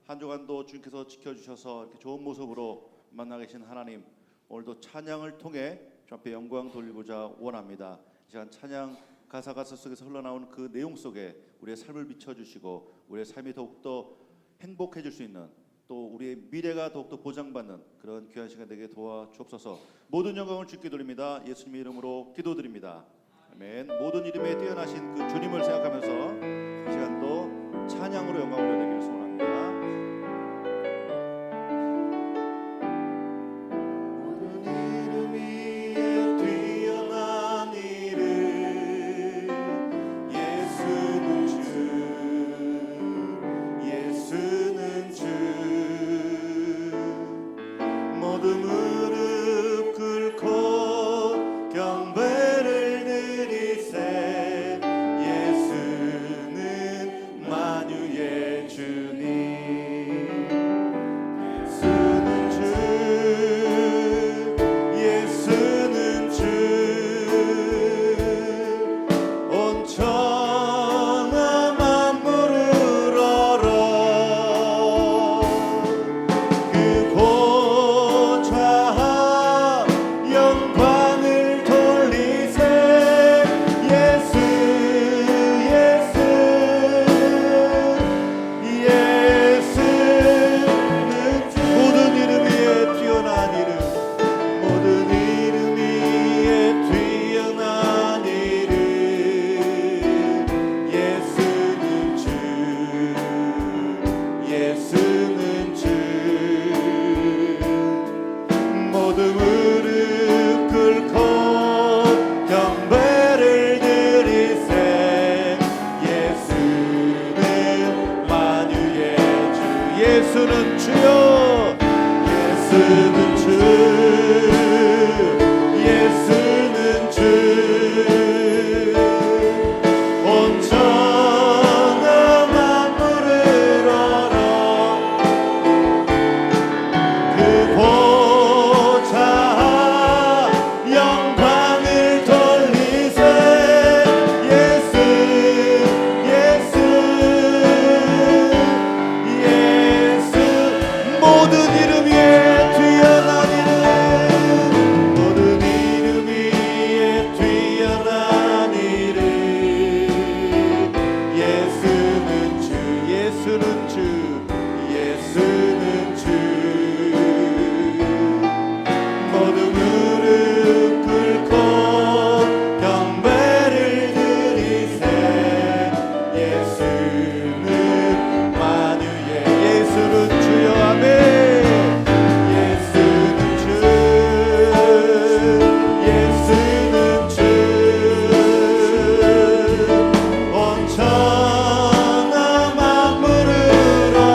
한 주간도 주님께서 지켜주셔서 이렇게 좋은 모습으로 만나 계신 하나님, 오늘도 찬양을 통해 주 앞에 영광 돌리고자 원합니다. 이 시간 찬양 가사 속에서 흘러나오는 그 내용 속에 우리의 삶을 비춰주시고 우리의 삶이 더욱더 행복해질 수 있는, 또 우리의 미래가 더욱더 보장받는 그런 귀한 시간 되게 도와주옵소서. 모든 영광을 주께 돌립니다. 예수님의 이름으로 기도드립니다. 아멘. 모든 이름에 뛰어나신 그 주님을 생각하면서 이 시간도 찬양으로 영광 올려드리길 소원합니다. 예수는 주여, 예수는 주, 예수는 주, 온전한 만물을 얼어 그 보좌 영광을 돌리세. 예수, 예수, 모든 이름 위에 뛰어난 이름, 모든 이름 위에 뛰어난 이름. 예수는 주, 예수는 주, 예수는 주. 모든 무릎 꿇고 경배를 드리세. 예수는 만유의 예수는 주여. 아멘. 예수는 주, 예수는 주, 온전한 만물을 얼어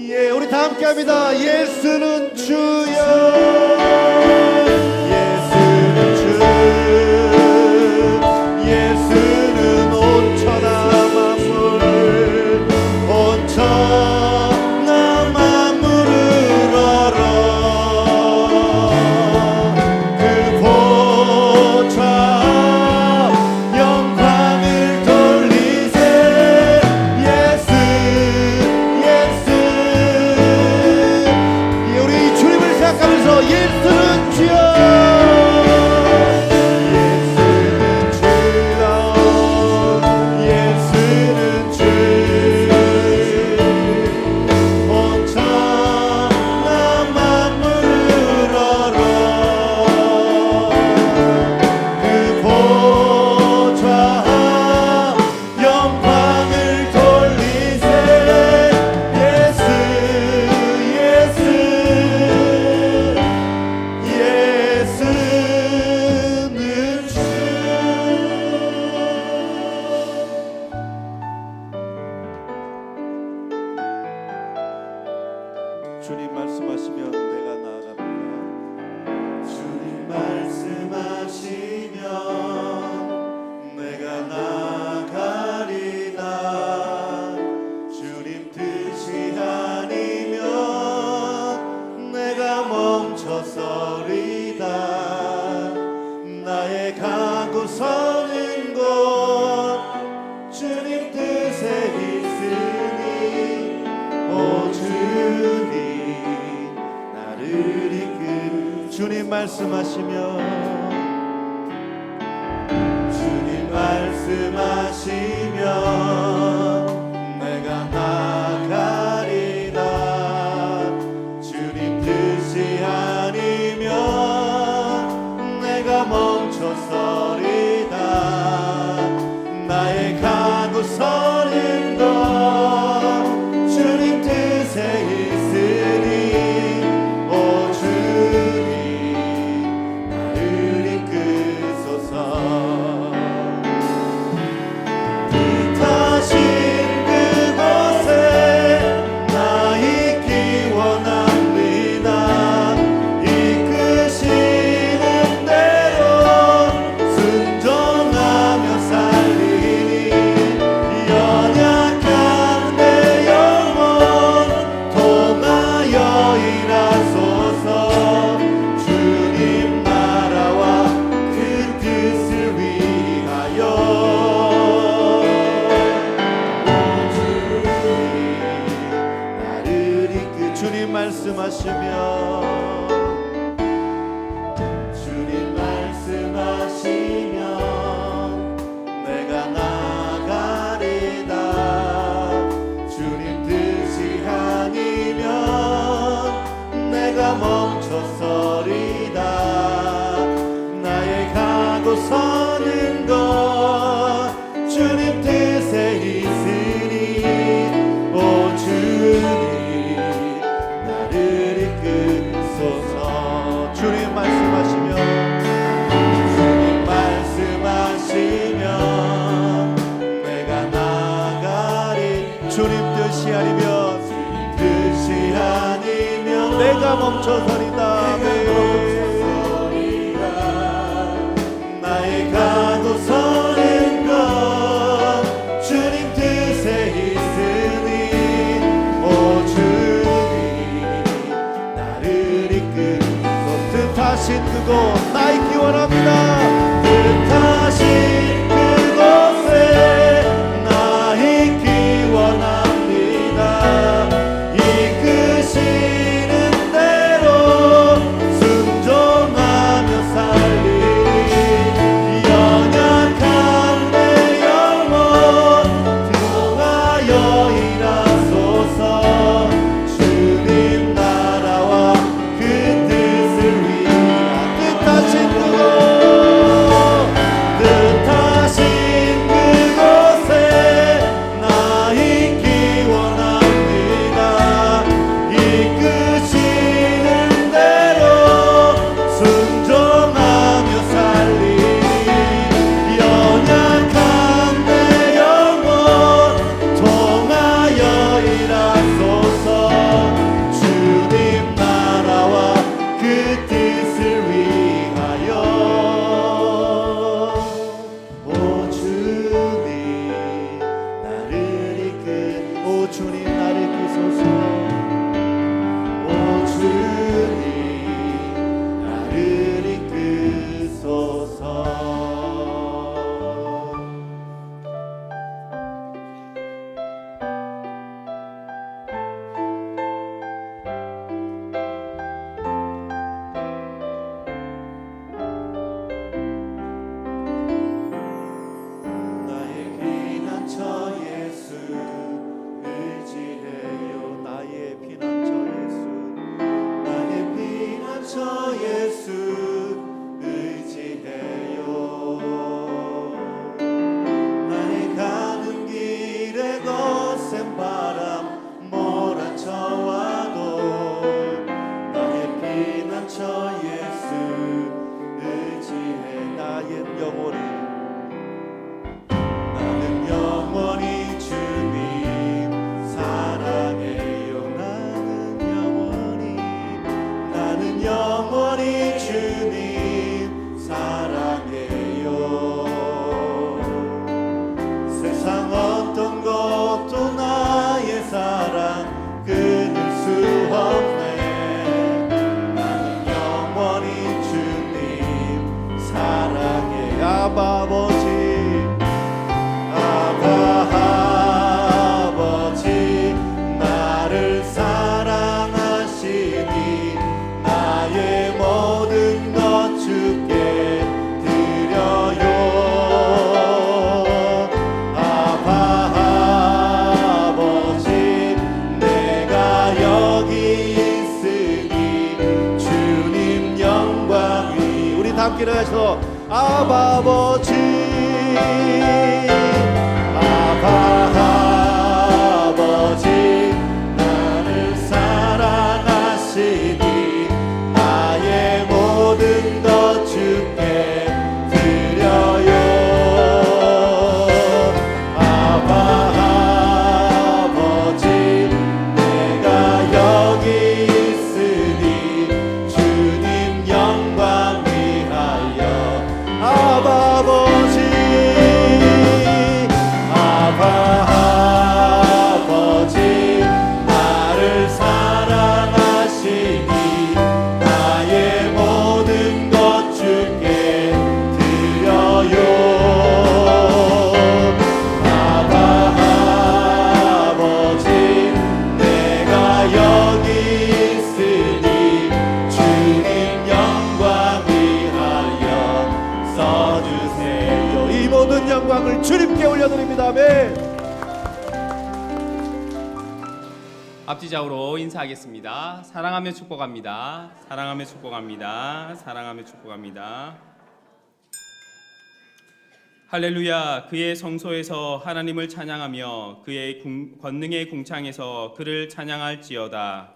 예, 우리 다 함께합니다. 예수는 주여. 예수는 주. 예수는 온천하 만물. 온천하 만물을 얼어. 그 보좌 영광을 돌리세. 예수 예수. 예, 우리 주님을 생각하면서 예수는 주여. 주님 말씀하시면 내가 나아갑니다. 주님 말씀하시면 내가 나아가리다. 주님 뜻이 아니면 내가 멈춰서리다. 나의 가고 서는 곳 주님 뜻에 있으니 오 주님 나를 이끌. 주님 말씀하시면 주님 말씀하시면 내가 나가리다. 주님 뜻이 아니면 내가 멈춰서리다. 나의 가고 서는 것 주님 뜻에 있으니 오 주님 나를 이끄소서. 뜻하신 그곳에 나 있기 원합니다. 이끄시는 대로 순종하며 살리니 연약한 내 영혼 통하여 일하소서. 주님 나라와 그 뜻을 위하여 오 주님 나를 이끌. 주님 말씀하시면 주님 말씀하시면 내가 나가리다. 주님 뜻이 아니면 내가 멈춰서리다. 나의 가고 서는 것 주님 뜻에 있으니 오 주님 나를 이끌소서. 주님 말씀하시면 주님 말씀하시면 내가 나가리. 주님 뜻이 아니면 뜻이 아니면 내가 멈춰서리다. 나의 가고 서는 것 주님 뜻에 있으니 오 주님 나를 이끌소. 뜻하신 그곳 나 있기 원합니다. 뜻하신 그곳에 나 있기 원합니다. 이끄시는 대로 순종하며 살리니 연약한 내 영혼 통하여 일하소서. 주님 나라와 그 뜻을 위하여 뜻하신 주님께 올려드립니다. 아멘. 앞뒤좌우로 인사하겠습니다. 사랑하며 축복합니다. 사랑하며 축복합니다. 사랑하며 축복합니다. 할렐루야. 그의 성소에서 하나님을 찬양하며 그의 권능의 궁창에서 그를 찬양할지어다.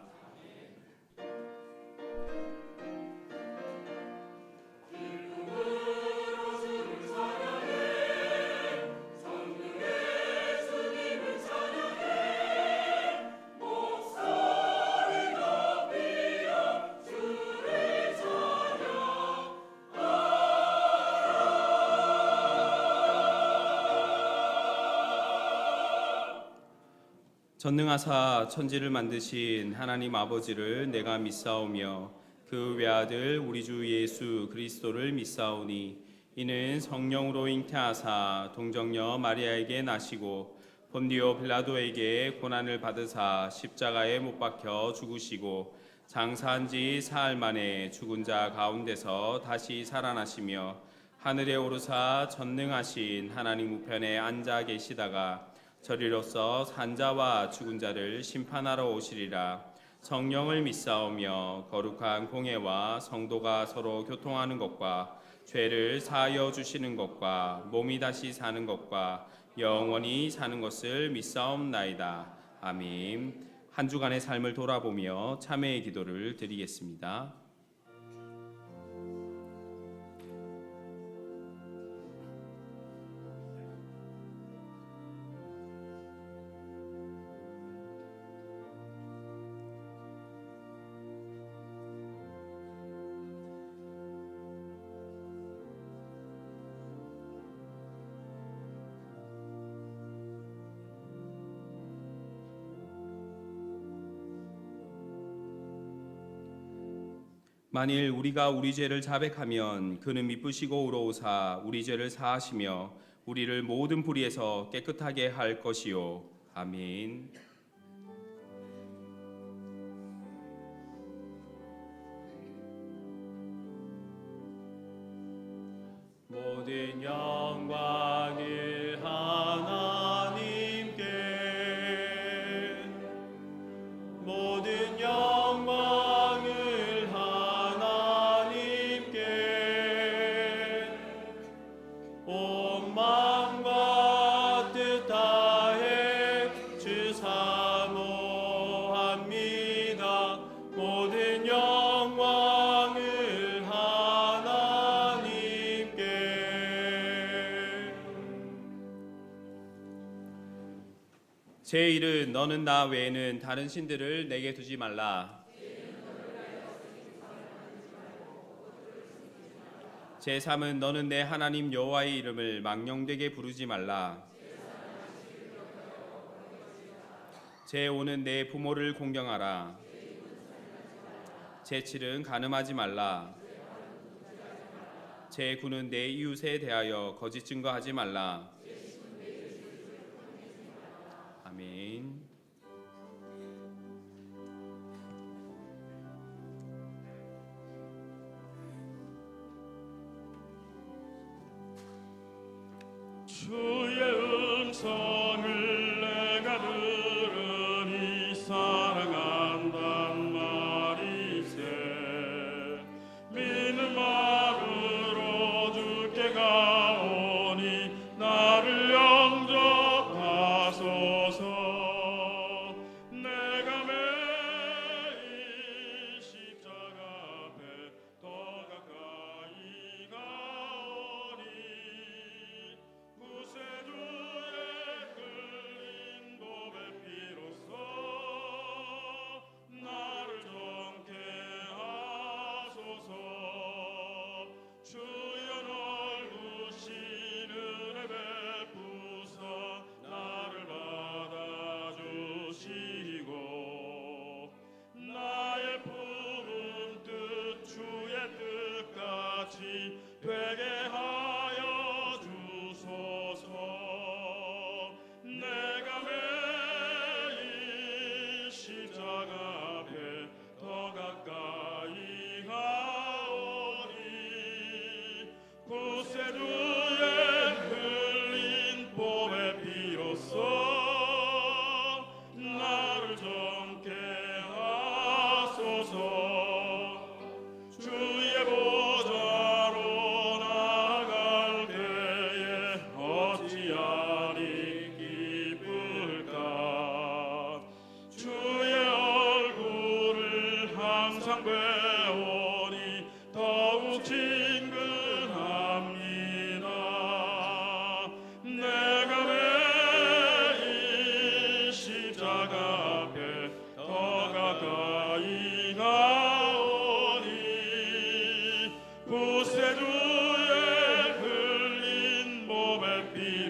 전능하사 천지를 만드신 하나님 아버지를 내가 믿사오며 그 외아들 우리 주 예수 그리스도를 믿사오니 이는 성령으로 잉태하사 동정녀 마리아에게 나시고 본디오 빌라도에게 고난을 받으사 십자가에 못 박혀 죽으시고 장사한 지 사흘 만에 죽은 자 가운데서 다시 살아나시며 하늘에 오르사 전능하신 하나님 우편에 앉아 계시다가 저리로서 산자와 죽은 자를 심판하러 오시리라. 성령을 믿사오며 거룩한 공회와 성도가 서로 교통하는 것과 죄를 사하여 주시는 것과 몸이 다시 사는 것과 영원히 사는 것을 믿사옵나이다. 아멘. 한 주간의 삶을 돌아보며 참회의 기도를 드리겠습니다. 만일 우리가 우리 죄를 자백하면 그는 미쁘시고 의로우사 우리 죄를 사하시며 우리를 모든 불의에서 깨끗하게 할 것이요. 아멘. 모든 영광을 하나님께, 모든 영광을 하나님께, 온 마음과 뜻 다해 주 사모합니다. 모든 영광을 하나님께. 제 일은 너는 나 외에는 다른 신들을 내게 두지 말라. 제 3은 너는 내 하나님 여호와의 이름을 망령되게 부르지 말라. 제 5는 내 부모를 공경하라. 제 7은 간음하지 말라. 제 9는 내 이웃에 대하여 거짓 증거하지 말라. 아멘. 주의 음성을 내가 들으니 사랑한단 말이세. 믿는 마음으로 주께 가오니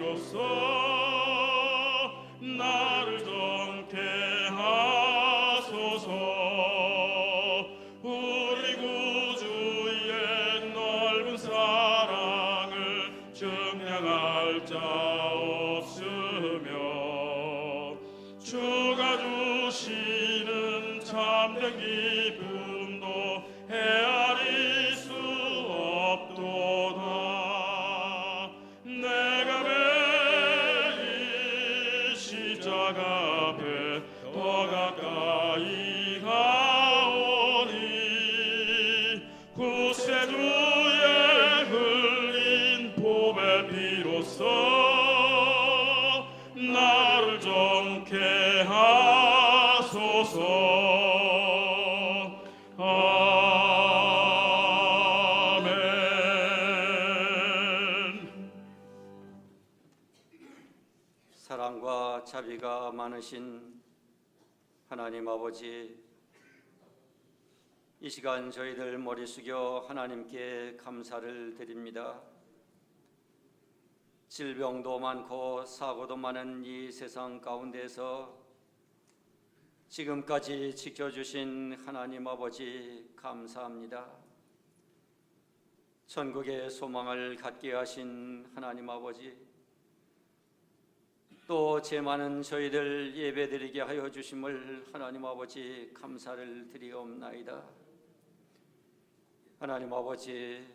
비로소 나를 정케 하소서. 우리 구주의 넓은 사랑을 증량할 자 없으며 주가 주시는 참된 기쁨도 헤아릴 수 없도다. 내가 매일 십자가 앞에 더 가까이 가오니 구세주의 흘린 보배 비로소 나를 정케 하소서. 사랑과 자비가 많으신 하나님 아버지, 이 시간 저희들 머리 숙여 하나님께 감사를 드립니다. 질병도 많고 사고도 많은 이 세상 가운데서 지금까지 지켜주신 하나님 아버지 감사합니다. 천국의 소망을 갖게 하신 하나님 아버지, 또 제 많은 저희들 예배드리게 하여 주심을 하나님 아버지 감사를 드리옵나이다. 하나님 아버지,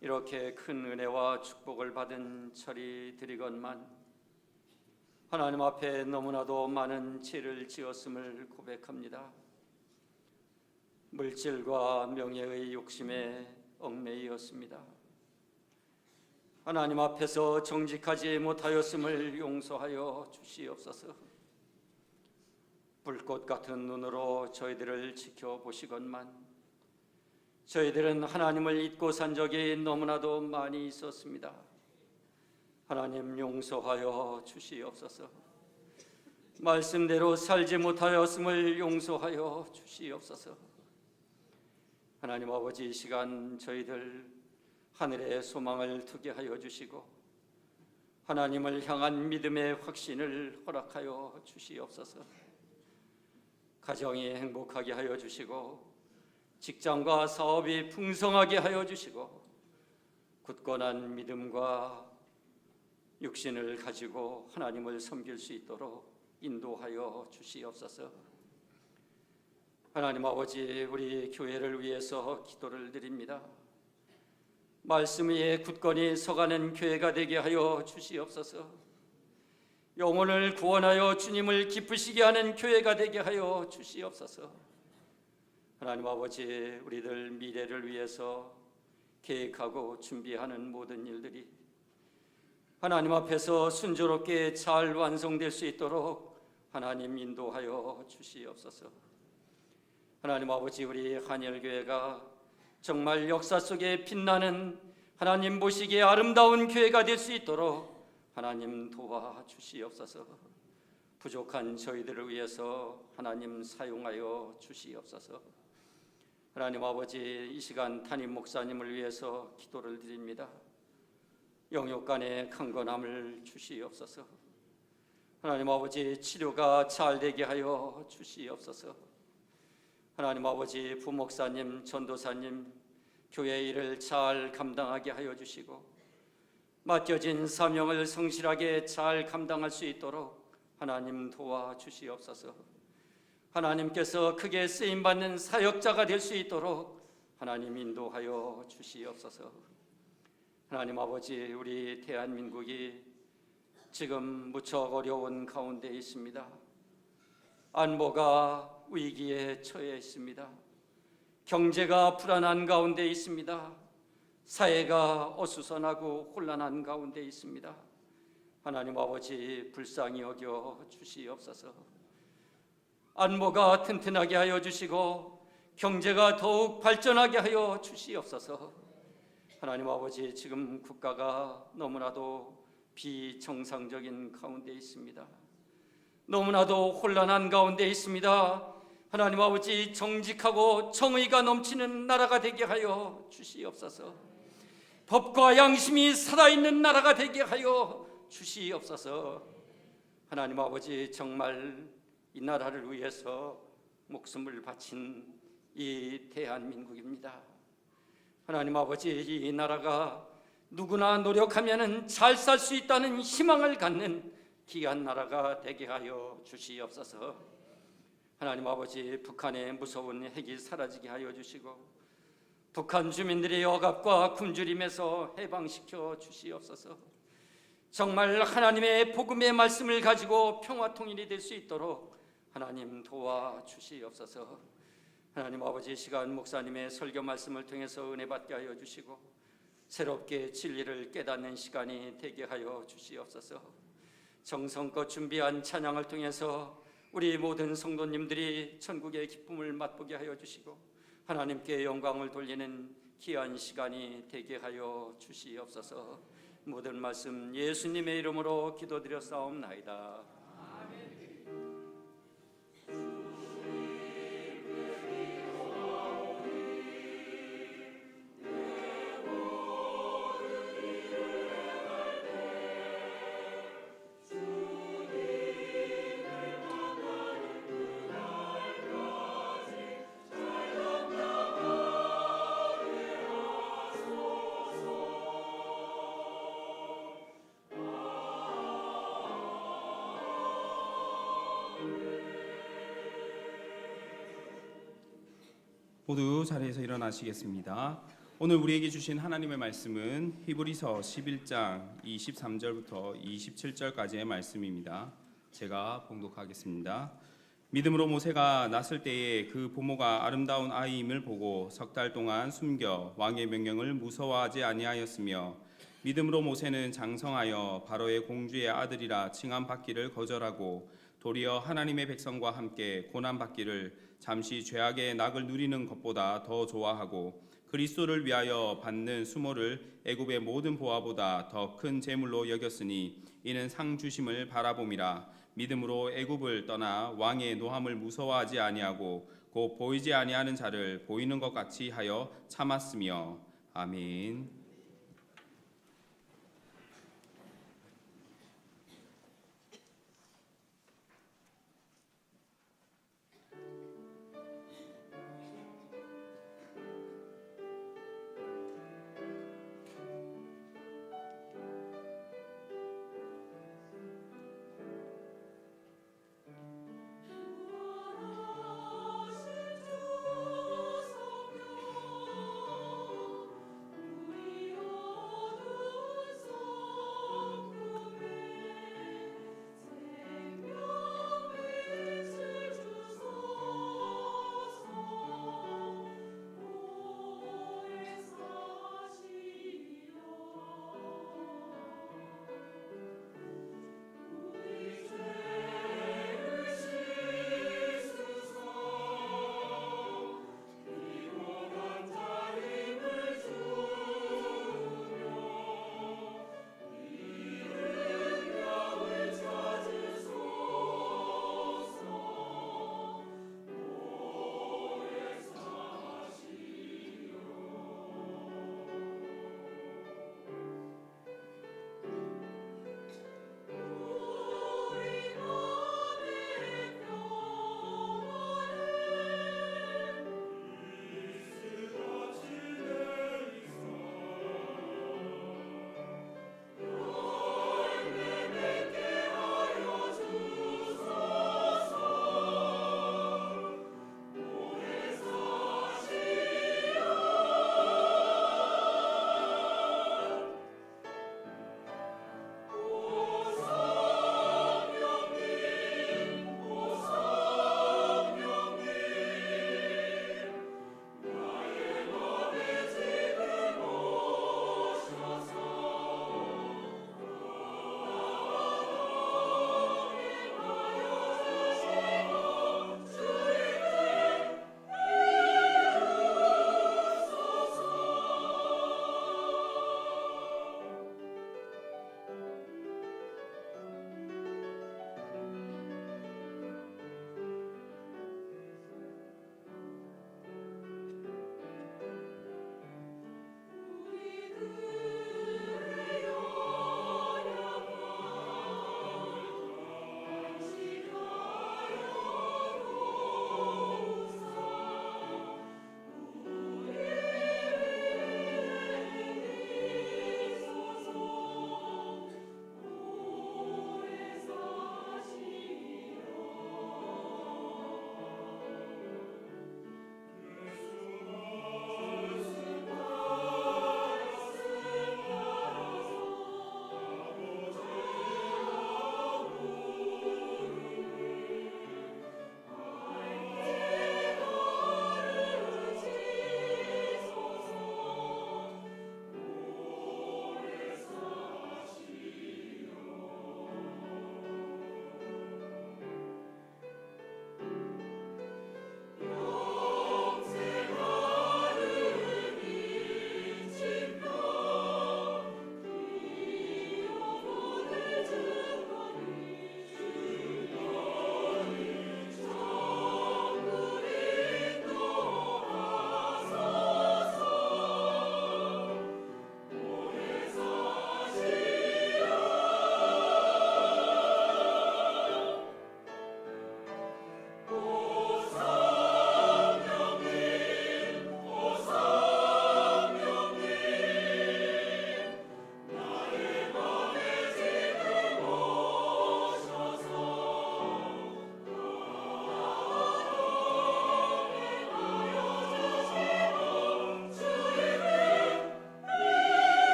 이렇게 큰 은혜와 축복을 받은 처리 드리건만 하나님 앞에 너무나도 많은 죄를 지었음을 고백합니다. 물질과 명예의 욕심에 얽매이었습니다. 하나님 앞에서 정직하지 못하였음을 용서하여 주시옵소서. 불꽃 같은 눈으로 저희들을 지켜보시건만 저희들은 하나님을 잊고 산 적이 너무나도 많이 있었습니다. 하나님 용서하여 주시옵소서. 말씀대로 살지 못하였음을 용서하여 주시옵소서. 하나님 아버지, 이 시간 저희들 하늘의 소망을 두게 하여 주시고 하나님을 향한 믿음의 확신을 허락하여 주시옵소서. 가정이 행복하게 하여 주시고 직장과 사업이 풍성하게 하여 주시고 굳건한 믿음과 육신을 가지고 하나님을 섬길 수 있도록 인도하여 주시옵소서. 하나님 아버지, 우리 교회를 위해서 기도를 드립니다. 말씀 위에 굳건히 서가는 교회가 되게 하여 주시옵소서. 영혼을 구원하여 주님을 기쁘시게 하는 교회가 되게 하여 주시옵소서. 하나님 아버지, 우리들 미래를 위해서 계획하고 준비하는 모든 일들이 하나님 앞에서 순조롭게 잘 완성될 수 있도록 하나님 인도하여 주시옵소서. 하나님 아버지, 우리 한열교회가 정말 역사 속에 빛나는 하나님 보시기에 아름다운 교회가 될 수 있도록 하나님 도와주시옵소서. 부족한 저희들을 위해서 하나님 사용하여 주시옵소서. 하나님 아버지, 이 시간 담임 목사님을 위해서 기도를 드립니다. 영육간의 강건함을 주시옵소서. 하나님 아버지, 치료가 잘 되게 하여 주시옵소서. 하나님 아버지, 부목사님, 전도사님, 교회 일을 잘 감당하게 하여 주시고 맡겨진 사명을 성실하게 잘 감당할 수 있도록 하나님 도와주시옵소서. 하나님께서 크게 쓰임받는 사역자가 될 수 있도록 하나님 인도하여 주시옵소서. 하나님 아버지, 우리 대한민국이 지금 무척 어려운 가운데 있습니다. 안보가 위기에 처해 있습니다. 경제가 불안한 가운데 있습니다. 사회가 어수선하고 혼란한 가운데 있습니다. 하나님 아버지, 불쌍히 여겨 주시옵소서. 안보가 튼튼하게 하여 주시고 경제가 더욱 발전하게 하여 주시옵소서. 하나님 아버지, 지금 국가가 너무나도 비정상적인 가운데 있습니다. 너무나도 혼란한 가운데 있습니다. 하나님 아버지, 정직하고 정의가 넘치는 나라가 되게 하여 주시옵소서. 법과 양심이 살아있는 나라가 되게 하여 주시옵소서. 하나님 아버지, 정말 이 나라를 위해서 목숨을 바친 이 대한민국입니다. 하나님 아버지, 이 나라가 누구나 노력하면 잘 살 수 있다는 희망을 갖는 귀한 나라가 되게 하여 주시옵소서. 하나님 아버지, 북한의 무서운 핵이 사라지게 하여 주시고 북한 주민들의 억압과 굶주림에서 해방시켜 주시옵소서. 정말 하나님의 복음의 말씀을 가지고 평화 통일이 될 수 있도록 하나님 도와 주시옵소서. 하나님 아버지, 시간 목사님의 설교 말씀을 통해서 은혜 받게 하여 주시고 새롭게 진리를 깨닫는 시간이 되게 하여 주시옵소서. 정성껏 준비한 찬양을 통해서 우리 모든 성도님들이 천국의 기쁨을 맛보게 하여 주시고 하나님께 영광을 돌리는 귀한 시간이 되게 하여 주시옵소서. 모든 말씀 예수님의 이름으로 기도드렸사옵나이다. 모두 자리에서 일어나시겠습니다. 오늘 우리에게 주신 하나님의 말씀은 히브리서 11장 23절부터 27절까지의 말씀입니다. 제가 봉독하겠습니다. 믿음으로 모세가 났을 때에 그 부모가 아름다운 아이임을 보고 석 달 동안 숨겨 왕의 명령을 무서워하지 아니하였으며 믿음으로 모세는 장성하여 바로의 공주의 아들이라 칭함받기를 거절하고 도리어 하나님의 백성과 함께 고난받기를 잠시 죄악의 낙을 누리는 것보다 더 좋아하고 그리스도를 위하여 받는 수모를 애굽의 모든 보화보다 더 큰 재물로 여겼으니 이는 상 주심을 바라봄이라. 믿음으로 애굽을 떠나 왕의 노함을 무서워하지 아니하고 곧 보이지 아니하는 자를 보이는 것 같이 하여 참았으며. 아멘. 우리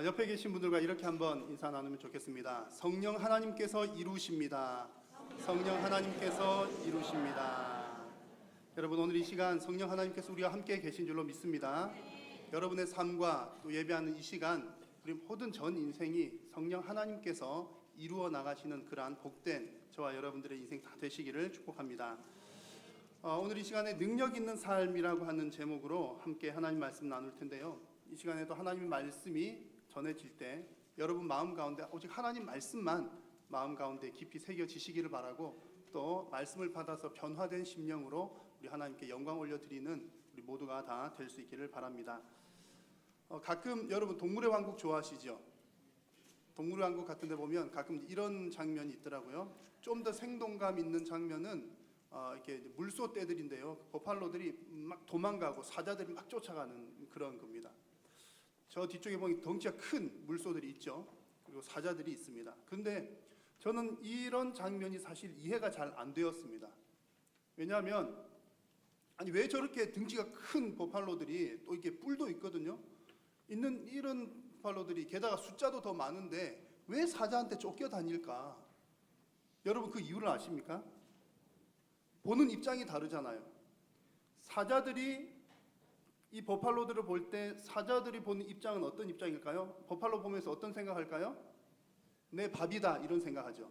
옆에 계신 분들과 이렇게 한번 인사 나누면 좋겠습니다. 성령 하나님께서 이루십니다. 성령 하나님께서 이루십니다. 여러분, 오늘 이 시간 성령 하나님께서 우리와 함께 계신 줄로 믿습니다. 여러분의 삶과 또 예배하는 이 시간, 우리 모든 전 인생이 성령 하나님께서 이루어 나가시는 그러한 복된 저와 여러분들의 인생 다 되시기를 축복합니다. 오늘 이 시간에 능력 있는 삶이라고 하는 제목으로 함께 하나님 말씀 나눌 텐데요. 이 시간에도 하나님의 말씀이 전해질 때 여러분 마음 가운데 오직 하나님 말씀만 마음 가운데 깊이 새겨지시기를 바라고, 또 말씀을 받아서 변화된 심령으로 우리 하나님께 영광 올려드리는 우리 모두가 다 될 수 있기를 바랍니다. 가끔 여러분 동물의 왕국 좋아하시죠? 동물의 왕국 같은 데 보면 가끔 이런 장면이 있더라고요. 좀 더 생동감 있는 장면은 이렇게 물소 떼들인데요. 버팔로들이 막 도망가고 사자들이 막 쫓아가는 그런 겁니다. 저 뒤쪽에 보면 덩치가 큰 물소들이 있죠. 그리고 사자들이 있습니다. 근데 저는 이런 장면이 사실 이해가 잘 안 되었습니다. 왜냐하면 아니 왜 저렇게 등치가 큰 버팔로들이 또 이렇게 뿔도 있거든요. 있는 이런 버팔로들이 게다가 숫자도 더 많은데 왜 사자한테 쫓겨 다닐까? 여러분 그 이유를 아십니까? 보는 입장이 다르잖아요. 사자들이 이 버팔로들을 볼 때 사자들이 보는 입장은 어떤 입장일까요? 버팔로 보면서 어떤 생각할까요? 내 밥이다 이런 생각하죠.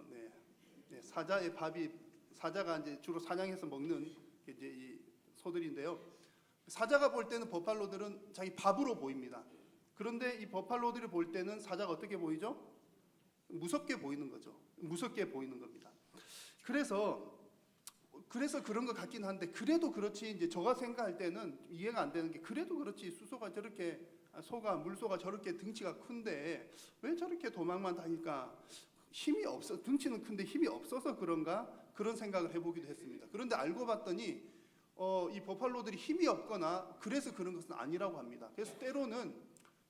네, 사자의 밥이, 사자가 이제 주로 사냥해서 먹는 이제 이 소들인데요. 사자가 볼 때는 버팔로들은 자기 밥으로 보입니다. 그런데 이 버팔로들이 볼 때는 사자가 어떻게 보이죠? 무섭게 보이는 거죠. 무섭게 보이는 겁니다. 그래서 그런 것 같긴 한데, 그래도 그렇지 이제 제가 생각할 때는 이해가 안 되는 게, 그래도 그렇지 수소가 저렇게 물소가 저렇게 등치가 큰데 왜 저렇게 도망만 다닐까? 힘이 없어, 등치는 큰데 힘이 없어서 그런가? 그런 생각을 해보기도 했습니다. 그런데 알고 봤더니 이 버팔로들이 힘이 없거나 그래서 그런 것은 아니라고 합니다. 그래서 때로는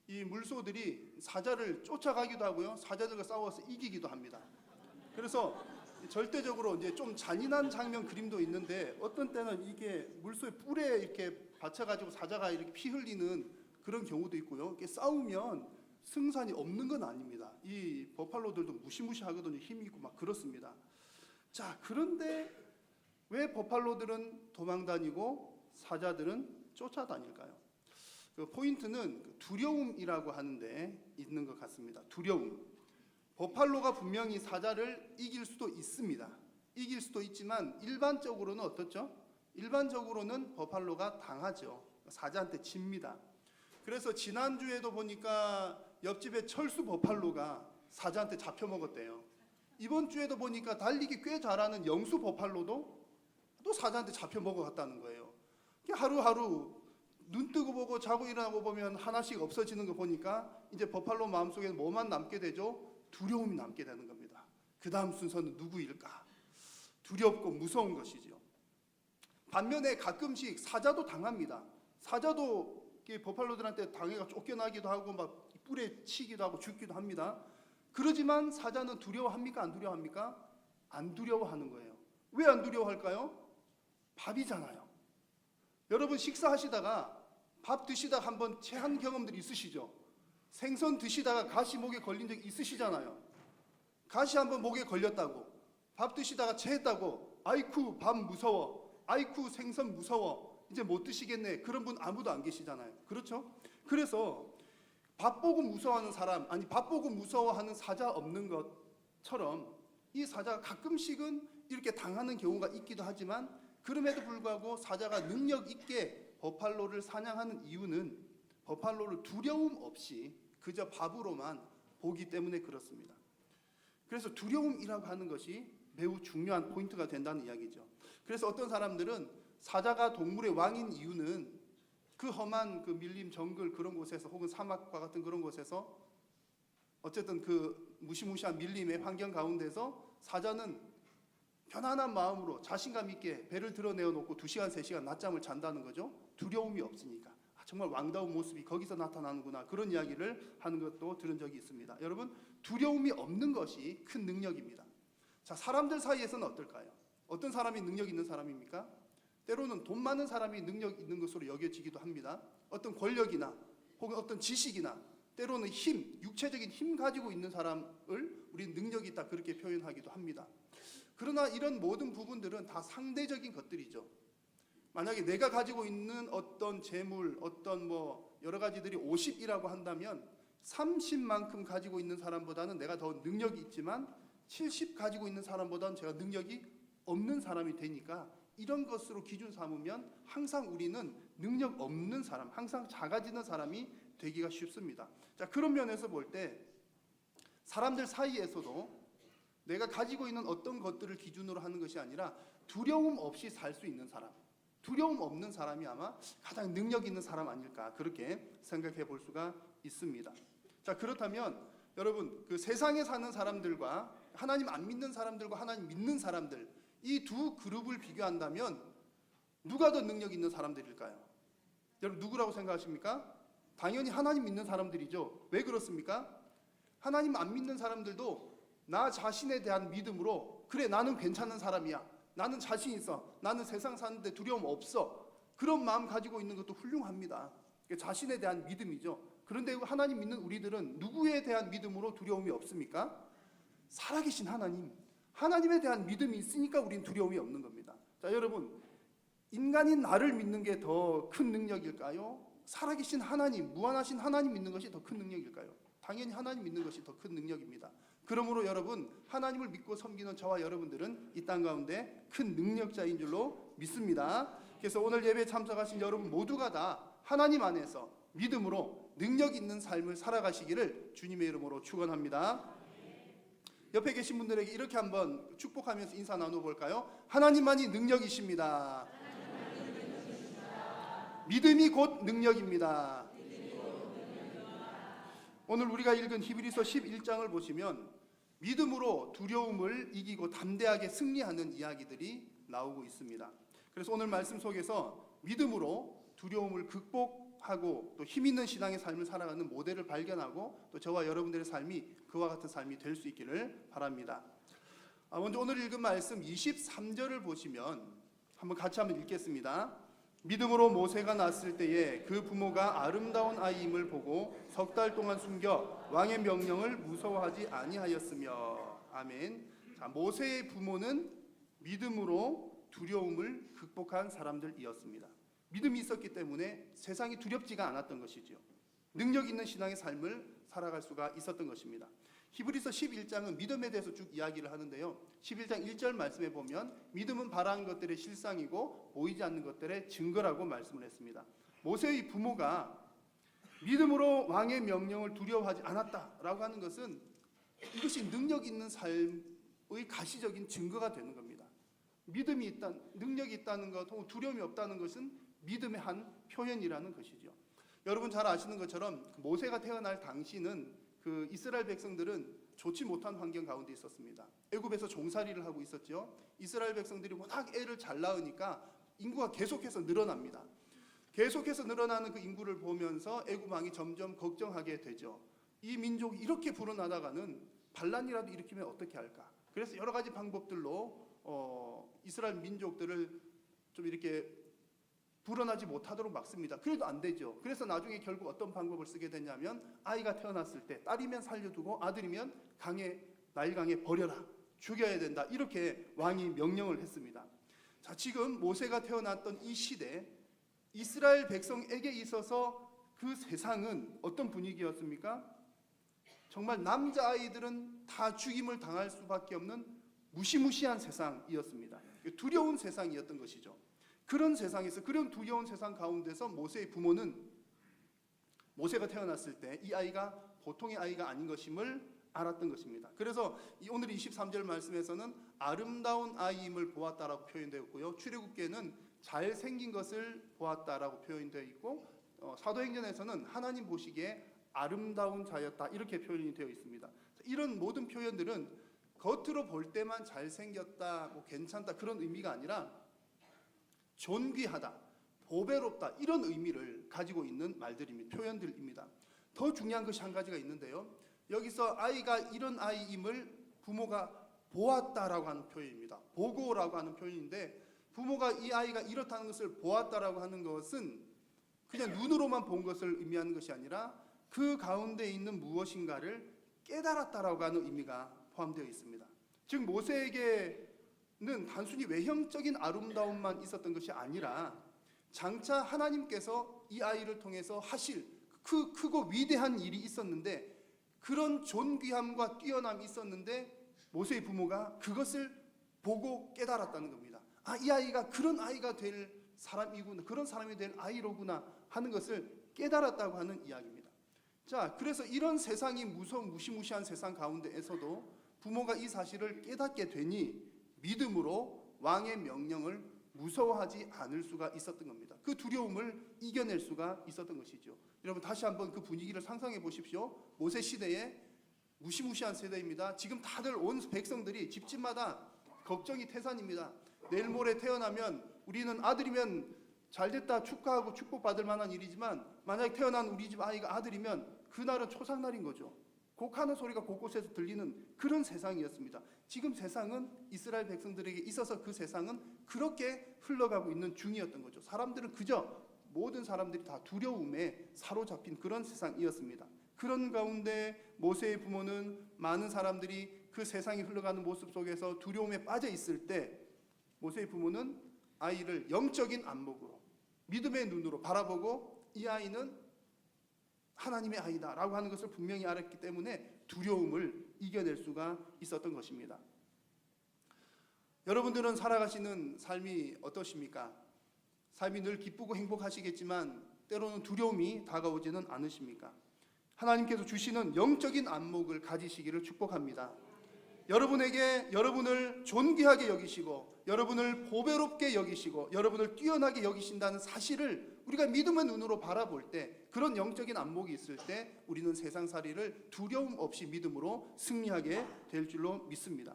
이 물소들이 사자를 쫓아가기도 하고요, 사자들과 싸워서 이기기도 합니다. 그래서 절대적으로 이제 좀 잔인한 장면 그림도 있는데, 어떤 때는 이게 물소의 뿔에 이렇게 받쳐가지고 사자가 이렇게 피 흘리는 그런 경우도 있고요. 이렇게 싸우면 승산이 없는 건 아닙니다. 이 버팔로들도 무시무시하거든요. 힘이 있고 막 그렇습니다. 자, 그런데 왜 버팔로들은 도망다니고 사자들은 쫓아다닐까요? 그 포인트는 두려움이라고 하는데 있는 것 같습니다. 두려움. 버팔로가 분명히 사자를 이길 수도 있습니다. 이길 수도 있지만 일반적으로는 어떻죠? 일반적으로는 버팔로가 당하죠. 사자한테 집니다. 그래서 지난주에도 보니까 옆집에 철수 버팔로가 사자한테 잡혀먹었대요. 이번 주에도 보니까 달리기 꽤 잘하는 영수 버팔로도 또 사자한테 잡혀먹어갔다는 거예요. 하루하루 눈 뜨고 보고 자고 일어나고 보면 하나씩 없어지는 거 보니까 이제 버팔로 마음속에 뭐만 남게 되죠? 두려움이 남게 되는 겁니다. 그 다음 순서는 누구일까? 두렵고 무서운 것이죠. 반면에 가끔씩 사자도 당합니다. 사자도 버팔로들한테 당해가 쫓겨나기도 하고 막 뿔에 치기도 하고 죽기도 합니다. 그러지만 사자는 두려워합니까? 안 두려워합니까? 안 두려워하는 거예요. 왜 안 두려워할까요? 밥이잖아요. 여러분 식사하시다가 밥 드시다가 한번 체한 경험들 있으시죠? 생선 드시다가 가시 목에 걸린 적 있으시잖아요. 가시 한번 목에 걸렸다고, 밥 드시다가 체했다고, 아이쿠 밥 무서워, 아이쿠 생선 무서워, 이제 못 드시겠네, 그런 분 아무도 안 계시잖아요. 그렇죠? 그래서 밥 보고 무서워하는 사람, 아니 밥 보고 무서워하는 사자 없는 것처럼 이 사자가 가끔씩은 이렇게 당하는 경우가 있기도 하지만, 그럼에도 불구하고 사자가 능력 있게 버팔로를 사냥하는 이유는 버팔로를 두려움 없이 그저 밥으로만 보기 때문에 그렇습니다. 그래서 두려움이라고 하는 것이 매우 중요한 포인트가 된다는 이야기죠. 그래서 어떤 사람들은 사자가 동물의 왕인 이유는 그 험한 그 밀림 정글 그런 곳에서, 혹은 사막과 같은 그런 곳에서 어쨌든 그 무시무시한 밀림의 환경 가운데서 사자는 편안한 마음으로 자신감 있게 배를 드러내어 놓고 2시간 3시간 낮잠을 잔다는 거죠. 두려움이 없으니까. 정말 왕다운 모습이 거기서 나타나는구나, 그런 이야기를 하는 것도 들은 적이 있습니다. 여러분, 두려움이 없는 것이 큰 능력입니다. 자, 사람들 사이에서는 어떨까요? 어떤 사람이 능력 있는 사람입니까? 때로는 돈 많은 사람이 능력 있는 것으로 여겨지기도 합니다. 어떤 권력이나 혹은 어떤 지식이나 때로는 힘, 육체적인 힘 가지고 있는 사람을 우리는 능력이 있다 그렇게 표현하기도 합니다. 그러나 이런 모든 부분들은 다 상대적인 것들이죠. 만약에 내가 가지고 있는 어떤 재물, 어떤 여러 가지들이 50이라고 한다면 30만큼 가지고 있는 사람보다는 내가 더 능력이 있지만 70 가지고 있는 사람보다는 제가 능력이 없는 사람이 되니까 이런 것으로 기준 삼으면 항상 우리는 능력 없는 사람, 항상 작아지는 사람이 되기가 쉽습니다. 자, 그런 면에서 볼 때 사람들 사이에서도 내가 가지고 있는 어떤 것들을 기준으로 하는 것이 아니라 두려움 없이 살 수 있는 사람, 두려움 없는 사람이 아마 가장 능력 있는 사람 아닐까 그렇게 생각해 볼 수가 있습니다. 자, 그렇다면 여러분 그 세상에 사는 사람들과 하나님 안 믿는 사람들과 하나님 믿는 사람들 이 두 그룹을 비교한다면 누가 더 능력 있는 사람들일까요? 여러분 누구라고 생각하십니까? 당연히 하나님 믿는 사람들이죠. 왜 그렇습니까? 하나님 안 믿는 사람들도 나 자신에 대한 믿음으로 그래 나는 괜찮은 사람이야. 나는 자신 있어. 나는 세상 사는데 두려움 없어. 그런 마음 가지고 있는 것도 훌륭합니다. 자신에 대한 믿음이죠. 그런데 하나님 믿는 우리들은 누구에 대한 믿음으로 두려움이 없습니까? 살아계신 하나님. 하나님에 대한 믿음이 있으니까 우린 두려움이 없는 겁니다. 자, 여러분 인간인 나를 믿는 게 더 큰 능력일까요? 살아계신 하나님, 무한하신 하나님 믿는 것이 더 큰 능력일까요? 당연히 하나님 믿는 것이 더 큰 능력입니다. 그러므로 여러분 하나님을 믿고 섬기는 저와 여러분들은 이 땅 가운데 큰 능력자인 줄로 믿습니다. 그래서 오늘 예배에 참석하신 여러분 모두가 다 하나님 안에서 믿음으로 능력 있는 삶을 살아가시기를 주님의 이름으로 축원합니다. 옆에 계신 분들에게 이렇게 한번 축복하면서 인사 나눠볼까요? 하나님만이 능력이십니다. 믿음이 곧 능력입니다. 오늘 우리가 읽은 히브리서 11장을 보시면 믿음으로 두려움을 이기고 담대하게 승리하는 이야기들이 나오고 있습니다. 그래서 오늘 말씀 속에서 믿음으로 두려움을 극복하고 또 힘 있는 신앙의 삶을 살아가는 모델을 발견하고 또 저와 여러분들의 삶이 그와 같은 삶이 될 수 있기를 바랍니다. 먼저 오늘 읽은 말씀 23절을 보시면 같이 한번 읽겠습니다. 믿음으로 모세가 낳았을 때에 그 부모가 아름다운 아이임을 보고 석 달 동안 숨겨 왕의 명령을 무서워하지 아니하였으며. 아멘. 자, 모세의 부모는 믿음으로 두려움을 극복한 사람들이었습니다. 믿음이 있었기 때문에 세상이 두렵지가 않았던 것이죠. 능력 있는 신앙의 삶을 살아갈 수가 있었던 것입니다. 히브리서 11장은 믿음에 대해서 쭉 이야기를 하는데요. 11장 1절 말씀에 보면 믿음은 바라는 것들의 실상이고 보이지 않는 것들의 증거라고 말씀을 했습니다. 모세의 부모가 믿음으로 왕의 명령을 두려워하지 않았다라고 하는 것은 이것이 능력 있는 삶의 가시적인 증거가 되는 겁니다. 믿음이 있다, 능력이 있다는 것, 혹은 두려움이 없다는 것은 믿음의 한 표현이라는 것이죠. 여러분 잘 아시는 것처럼 모세가 태어날 당시는 그 이스라엘 백성들은 좋지 못한 환경 가운데 있었습니다. 애굽에서 종살이를 하고 있었죠. 이스라엘 백성들이 워낙 애를 잘 낳으니까 인구가 계속해서 늘어납니다. 계속해서 늘어나는 그 인구를 보면서 애굽 왕이 점점 걱정하게 되죠. 이 민족이 이렇게 불어나다가는 반란이라도 일으키면 어떻게 할까? 그래서 여러 가지 방법들로 이스라엘 민족들을 좀 이렇게 불어나지 못하도록 막습니다. 그래도 안 되죠. 그래서 나중에 결국 어떤 방법을 쓰게 되냐면 아이가 태어났을 때 딸이면 살려두고 아들이면 나일강에 버려라. 죽여야 된다. 이렇게 왕이 명령을 했습니다. 자, 지금 모세가 태어났던 이 시대 이스라엘 백성에게 있어서 그 세상은 어떤 분위기였습니까? 정말 남자아이들은 다 죽임을 당할 수밖에 없는 무시무시한 세상이었습니다. 두려운 세상이었던 것이죠. 그런 세상에서, 그런 두려운 세상 가운데서 모세의 부모는 모세가 태어났을 때 이 아이가 보통의 아이가 아닌 것임을 알았던 것입니다. 그래서 오늘 23절 말씀에서는 아름다운 아이임을 보았다라고 표현되었고요. 출애굽기에는 잘생긴 것을 보았다라고 표현되어 있고 사도행전에서는 하나님 보시기에 아름다운 자였다 이렇게 표현이 되어 있습니다. 이런 모든 표현들은 겉으로 볼 때만 잘생겼다, 괜찮다 그런 의미가 아니라 존귀하다, 보배롭다 이런 의미를 가지고 있는 말들입니다. 표현들입니다. 더 중요한 것이 한 가지가 있는데요. 여기서 아이가 이런 아이임을 부모가 보았다라고 하는 표현입니다. 보고라고 하는 표현인데 부모가 이 아이가 이렇다는 것을 보았다라고 하는 것은 그냥 눈으로만 본 것을 의미하는 것이 아니라 그 가운데 있는 무엇인가를 깨달았다라고 하는 의미가 포함되어 있습니다. 즉 모세에게는 단순히 외형적인 아름다움만 있었던 것이 아니라 장차 하나님께서 이 아이를 통해서 하실 그 크고 위대한 일이 있었는데, 그런 존귀함과 뛰어남이 있었는데 모세의 부모가 그것을 보고 깨달았다는 겁니다. 아, 이 아이가 그런 아이가 될 사람이구나, 그런 사람이 될 아이로구나 하는 것을 깨달았다고 하는 이야기입니다. 자, 그래서 이런 세상이 무시무시한 세상 가운데에서도 부모가 이 사실을 깨닫게 되니 믿음으로 왕의 명령을 무서워하지 않을 수가 있었던 겁니다. 그 두려움을 이겨낼 수가 있었던 것이죠. 여러분 다시 한번 그 분위기를 상상해 보십시오. 모세 시대에 무시무시한 세대입니다. 지금 다들 온 백성들이 집집마다 걱정이 태산입니다. 내일 모레 태어나면 우리는 아들이면 잘됐다 축하하고 축복받을 만한 일이지만, 만약에 태어난 우리 집 아이가 아들이면 그날은 초상날인 거죠. 곡하는 소리가 곳곳에서 들리는 그런 세상이었습니다. 지금 세상은 이스라엘 백성들에게 있어서 그 세상은 그렇게 흘러가고 있는 중이었던 거죠. 사람들은 그저 모든 사람들이 다 두려움에 사로잡힌 그런 세상이었습니다. 그런 가운데 모세의 부모는 많은 사람들이 그 세상이 흘러가는 모습 속에서 두려움에 빠져 있을 때 모세의 부모는 아이를 영적인 안목으로 믿음의 눈으로 바라보고 이 아이는 하나님의 아이다 라고 하는 것을 분명히 알았기 때문에 두려움을 이겨낼 수가 있었던 것입니다. 여러분들은 살아가시는 삶이 어떠십니까? 삶이 늘 기쁘고 행복하시겠지만 때로는 두려움이 다가오지는 않으십니까? 하나님께서 주시는 영적인 안목을 가지시기를 축복합니다. 여러분에게 여러분을 존귀하게 여기시고 여러분을 보배롭게 여기시고 여러분을 뛰어나게 여기신다는 사실을 우리가 믿음의 눈으로 바라볼 때, 그런 영적인 안목이 있을 때 우리는 세상살이를 두려움 없이 믿음으로 승리하게 될 줄로 믿습니다.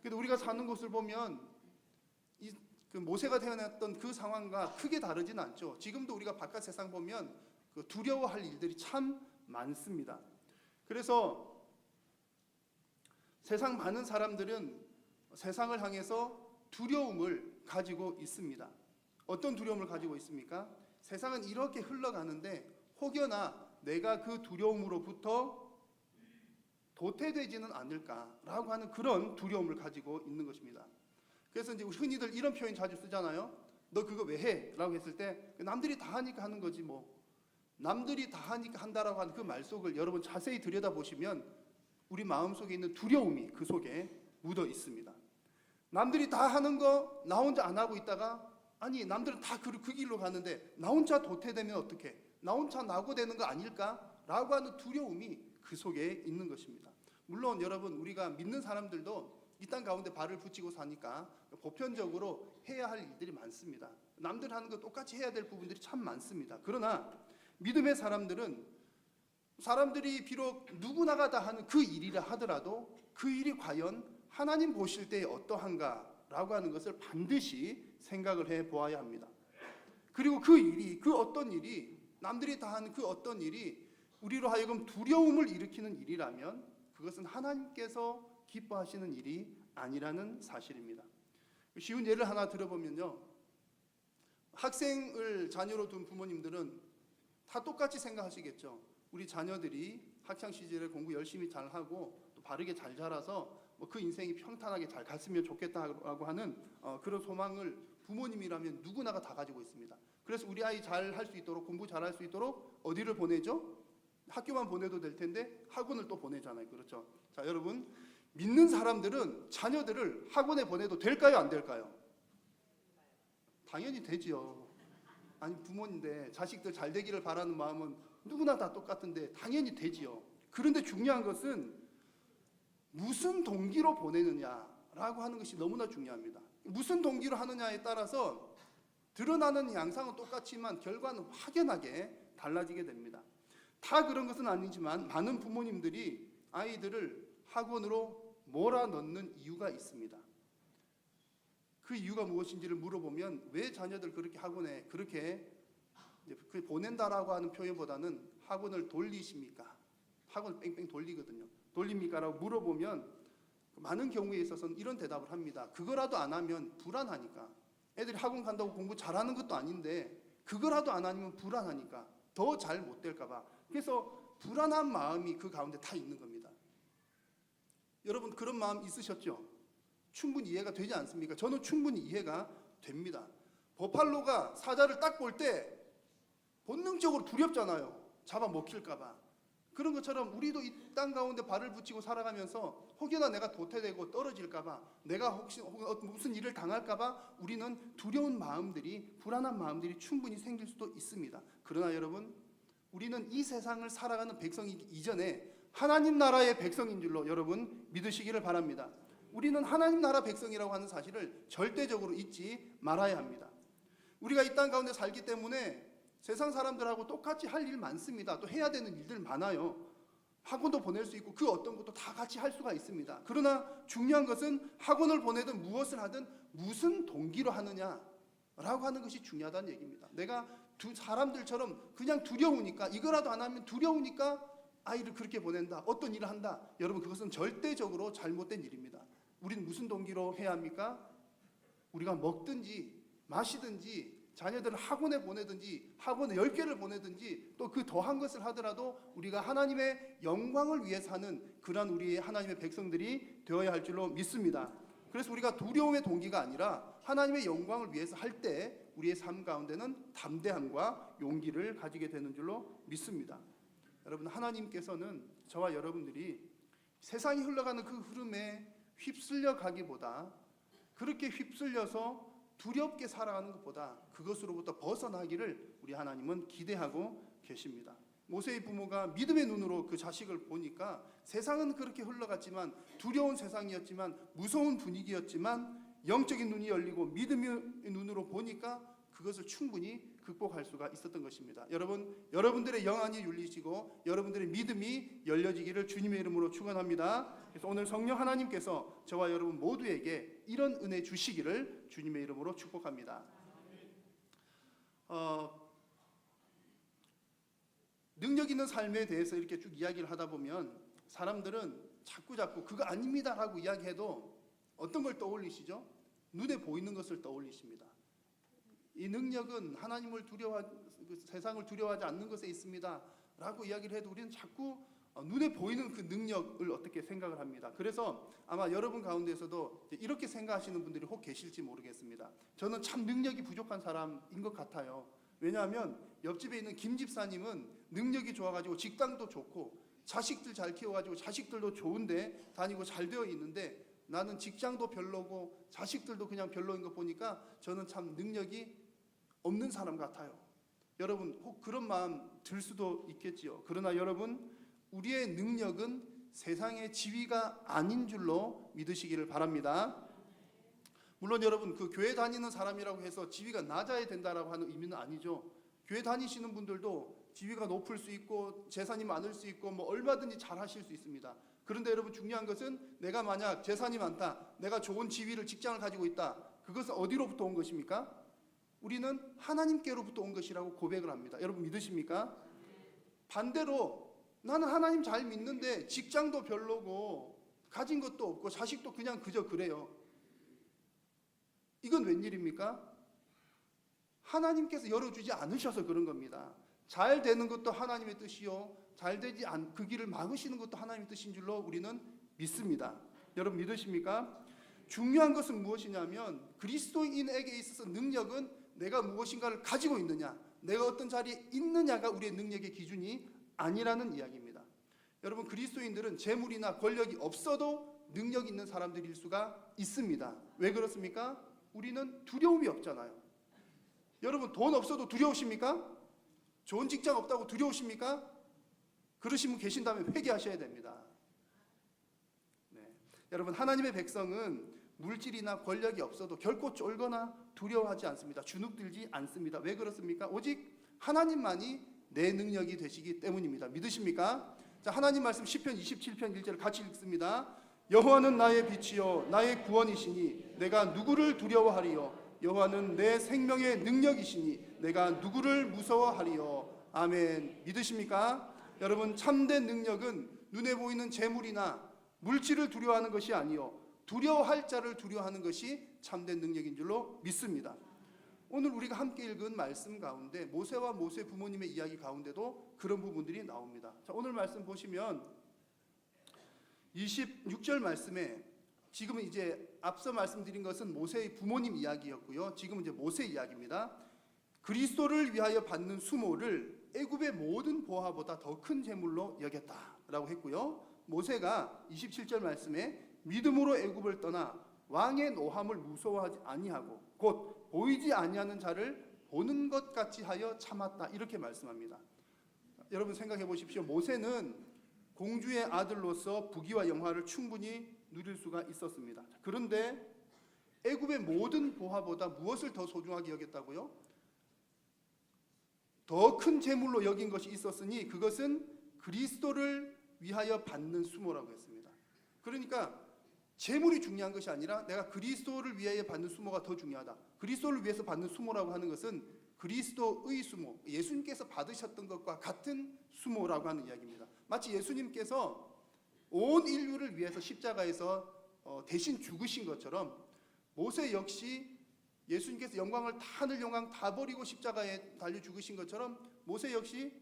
그래도 우리가 사는 곳을 보면 그 모세가 태어났던 그 상황과 크게 다르지는 않죠. 지금도 우리가 바깥 세상 보면 그 두려워할 일들이 참 많습니다. 그래서 세상 많은 사람들은 세상을 향해서 두려움을 가지고 있습니다. 어떤 두려움을 가지고 있습니까? 세상은 이렇게 흘러가는데 혹여나 내가 그 두려움으로부터 도태되지는 않을까라고 하는 그런 두려움을 가지고 있는 것입니다. 그래서 이제 흔히들 이런 표현 자주 쓰잖아요. 너 그거 왜 해? 라고 했을 때 남들이 다 하니까 하는 거지 뭐. 남들이 다 하니까 한다라고 하는 그 말 속을 여러분 자세히 들여다보시면 우리 마음속에 있는 두려움이 그 속에 묻어 있습니다. 남들이 다 하는 거 나 혼자 안 하고 있다가, 아니 남들은 다 그 길로 가는데 나 혼자 도태되면 어떡해? 나 혼자 낙오되는 거 아닐까? 라고 하는 두려움이 그 속에 있는 것입니다. 물론 여러분 우리가 믿는 사람들도 이 땅 가운데 발을 붙이고 사니까 보편적으로 해야 할 일들이 많습니다. 남들 하는 거 똑같이 해야 될 부분들이 참 많습니다. 그러나 믿음의 사람들은 사람들이 비록 누구나가 다 하는 그 일이라 하더라도 그 일이 과연 하나님 보실 때에 어떠한가라고 하는 것을 반드시 생각을 해 보아야 합니다. 그리고 그 일이, 그 어떤 일이, 남들이 다 하는 그 어떤 일이 우리로 하여금 두려움을 일으키는 일이라면 그것은 하나님께서 기뻐하시는 일이 아니라는 사실입니다. 쉬운 예를 하나 들어보면요, 학생을 자녀로 둔 부모님들은 다 똑같이 생각하시겠죠. 우리 자녀들이 학창 시절에 공부 열심히 잘하고 또 바르게 잘 자라서 뭐 그 인생이 평탄하게 잘 갔으면 좋겠다라고 하는 그런 소망을 부모님이라면 누구나가 다 가지고 있습니다. 그래서 우리 아이 잘 할 수 있도록, 공부 잘할 수 있도록 어디를 보내죠? 학교만 보내도 될 텐데 학원을 또 보내잖아요. 그렇죠? 자, 여러분, 믿는 사람들은 자녀들을 학원에 보내도 될까요? 안 될까요? 당연히 되지요. 아니 부모인데 자식들 잘 되기를 바라는 마음은 누구나 다 똑같은데 당연히 되지요. 그런데 중요한 것은 무슨 동기로 보내느냐라고 하는 것이 너무나 중요합니다. 무슨 동기로 하느냐에 따라서 드러나는 양상은 똑같지만 결과는 확연하게 달라지게 됩니다. 다 그런 것은 아니지만 많은 부모님들이 아이들을 학원으로 몰아넣는 이유가 있습니다. 그 이유가 무엇인지를 물어보면 왜 자녀들 그렇게 학원에 그렇게 보낸다라고 하는 표현보다는 학원을 돌리십니까? 학원 뺑뺑 돌리거든요. 돌립니까? 라고 물어보면 많은 경우에 있어서는 이런 대답을 합니다. 그거라도 안 하면 불안하니까. 애들이 학원 간다고 공부 잘하는 것도 아닌데 그거라도 안 하면 불안하니까 더 잘 못 될까 봐. 그래서 불안한 마음이 그 가운데 다 있는 겁니다. 여러분 그런 마음 있으셨죠? 충분히 이해가 되지 않습니까? 저는 충분히 이해가 됩니다. 버팔로가 사자를 딱 볼 때 본능적으로 두렵잖아요. 잡아먹힐까 봐. 그런 것처럼 우리도 이 땅 가운데 발을 붙이고 살아가면서 혹여나 내가 도태되고 떨어질까 봐, 내가 혹시 무슨 일을 당할까 봐 우리는 두려운 마음들이, 불안한 마음들이 충분히 생길 수도 있습니다. 그러나 여러분, 우리는 이 세상을 살아가는 백성이기 이전에 하나님 나라의 백성인 줄로 여러분 믿으시기를 바랍니다. 우리는 하나님 나라 백성이라고 하는 사실을 절대적으로 잊지 말아야 합니다. 우리가 이 땅 가운데 살기 때문에 세상 사람들하고 똑같이 할 일 많습니다. 또 해야 되는 일들 많아요. 학원도 보낼 수 있고 그 어떤 것도 다 같이 할 수가 있습니다. 그러나 중요한 것은 학원을 보내든 무엇을 하든 무슨 동기로 하느냐라고 하는 것이 중요하다는 얘기입니다. 내가 사람들처럼 그냥 두려우니까, 이거라도 안 하면 두려우니까 아이를 그렇게 보낸다, 어떤 일을 한다. 여러분 그것은 절대적으로 잘못된 일입니다. 우리는 무슨 동기로 해야 합니까? 우리가 먹든지 마시든지 자녀들을 학원에 보내든지 학원에 10개를 보내든지 또 그 더한 것을 하더라도 우리가 하나님의 영광을 위해서 하는 그러한 우리의 하나님의 백성들이 되어야 할 줄로 믿습니다. 그래서 우리가 두려움의 동기가 아니라 하나님의 영광을 위해서 할 때 우리의 삶 가운데는 담대함과 용기를 가지게 되는 줄로 믿습니다. 여러분 하나님께서는 저와 여러분들이 세상이 흘러가는 그 흐름에 휩쓸려 가기보다, 그렇게 휩쓸려서 두렵게 살아가는 것보다 그것으로부터 벗어나기를 우리 하나님은 기대하고 계십니다. 모세의 부모가 믿음의 눈으로 그 자식을 보니까 세상은 그렇게 흘러갔지만, 두려운 세상이었지만, 무서운 분위기였지만 영적인 눈이 열리고 믿음의 눈으로 보니까 그것을 충분히 극복할 수가 있었던 것입니다. 여러분, 여러분들의 영안이 열리시고 여러분들의 믿음이 열려지기를 주님의 이름으로 축원합니다. 그래서 오늘 성령 하나님께서 저와 여러분 모두에게 이런 은혜 주시기를 주님의 이름으로 축복합니다. 능력 있는 삶에 대해서 이렇게 쭉 이야기를 하다 보면 사람들은 자꾸 그거 아닙니다라고 이야기해도 어떤 걸 떠올리시죠? 눈에 보이는 것을 떠올리십니다. 이 능력은 하나님을 세상을 두려워하지 않는 것에 있습니다 라고 이야기를 해도 우리는 자꾸 눈에 보이는 그 능력을 어떻게 생각을 합니다. 그래서 아마 여러분 가운데서도 이렇게 생각하시는 분들이 혹 계실지 모르겠습니다. 저는 참 능력이 부족한 사람인 것 같아요. 왜냐하면 옆집에 있는 김 집사님은 능력이 좋아가지고 직장도 좋고 자식들 잘 키워가지고 자식들도 좋은데 다니고 잘 되어 있는데, 나는 직장도 별로고 자식들도 그냥 별로인 거 보니까 저는 참 능력이 없는 사람 같아요. 여러분 혹 그런 마음 들 수도 있겠지요. 그러나 여러분, 우리의 능력은 세상의 지위가 아닌 줄로 믿으시기를 바랍니다. 물론 여러분 그 교회 다니는 사람이라고 해서 지위가 낮아야 된다라고 하는 의미는 아니죠. 교회 다니시는 분들도 지위가 높을 수 있고 재산이 많을 수 있고 뭐 얼마든지 잘 하실 수 있습니다. 그런데 여러분 중요한 것은 내가 만약 재산이 많다, 내가 좋은 지위를 직장을 가지고 있다, 그것은 어디로부터 온 것입니까? 우리는 하나님께로부터 온 것이라고 고백을 합니다. 여러분 믿으십니까? 반대로 나는 하나님 잘 믿는데 직장도 별로고 가진 것도 없고 자식도 그냥 그저 그래요. 이건 웬일입니까? 하나님께서 열어주지 않으셔서 그런 겁니다. 잘 되는 것도 하나님의 뜻이요, 잘 되지 그 길을 막으시는 것도 하나님의 뜻인 줄로 우리는 믿습니다. 여러분 믿으십니까? 중요한 것은 무엇이냐면 그리스도인에게 있어서 능력은 내가 무엇인가를 가지고 있느냐, 내가 어떤 자리에 있느냐가 우리의 능력의 기준이 아니라는 이야기입니다. 여러분 그리스도인들은 재물이나 권력이 없어도 능력 있는 사람들일 수가 있습니다. 왜 그렇습니까? 우리는 두려움이 없잖아요. 여러분 돈 없어도 두려우십니까? 좋은 직장 없다고 두려우십니까? 그러신 분 계신다면 회개하셔야 됩니다. 네. 여러분 하나님의 백성은 물질이나 권력이 없어도 결코 쫄거나 두려워하지 않습니다. 주눅들지 않습니다. 왜 그렇습니까? 오직 하나님만이 내 능력이 되시기 때문입니다. 믿으십니까? 자, 하나님 말씀 시편 27편 1절 같이 읽습니다. 여호와는 나의 빛이요 나의 구원이시니 내가 누구를 두려워하리요? 여호와는 내 생명의 능력이시니 내가 누구를 무서워하리요? 아멘. 믿으십니까? 여러분 참된 능력은 눈에 보이는 재물이나 물질을 두려워하는 것이 아니요, 두려워할 자를 두려워하는 것이 참된 능력인 줄로 믿습니다. 오늘 우리가 함께 읽은 말씀 가운데 모세와 모세 부모님의 이야기 가운데도 그런 부분들이 나옵니다. 자, 오늘 말씀 보시면 26절 말씀에 지금은 이제 앞서 말씀드린 것은 모세의 부모님 이야기였고요. 지금은 이제 모세 이야기입니다. 그리스도를 위하여 받는 수모를 애굽의 모든 보화보다 더 큰 재물로 여겼다라고 했고요. 모세가 27절 말씀에 믿음으로 애굽을 떠나 왕의 노함을 무서워하지 아니하고 곧 보이지 아니하는 자를 보는 것 같이 하여 참았다, 이렇게 말씀합니다. 여러분 생각해 보십시오. 모세는 공주의 아들로서 부귀와 영화를 충분히 누릴 수가 있었습니다. 그런데 애굽의 모든 보화보다 무엇을 더 소중하게 여겼다고요? 더 큰 재물로 여긴 것이 있었으니 그것은 그리스도를 위하여 받는 수모라고 했습니다. 그러니까 재물이 중요한 것이 아니라 내가 그리스도를 위하여 받는 수모가 더 중요하다. 그리스도를 위해서 받는 수모라고 하는 것은 그리스도의 수모, 예수님께서 받으셨던 것과 같은 수모라고 하는 이야기입니다. 마치 예수님께서 온 인류를 위해서 십자가에서 대신 죽으신 것처럼 모세 역시 예수님께서 영광을 하늘 영광 다 버리고 십자가에 달려 죽으신 것처럼 모세 역시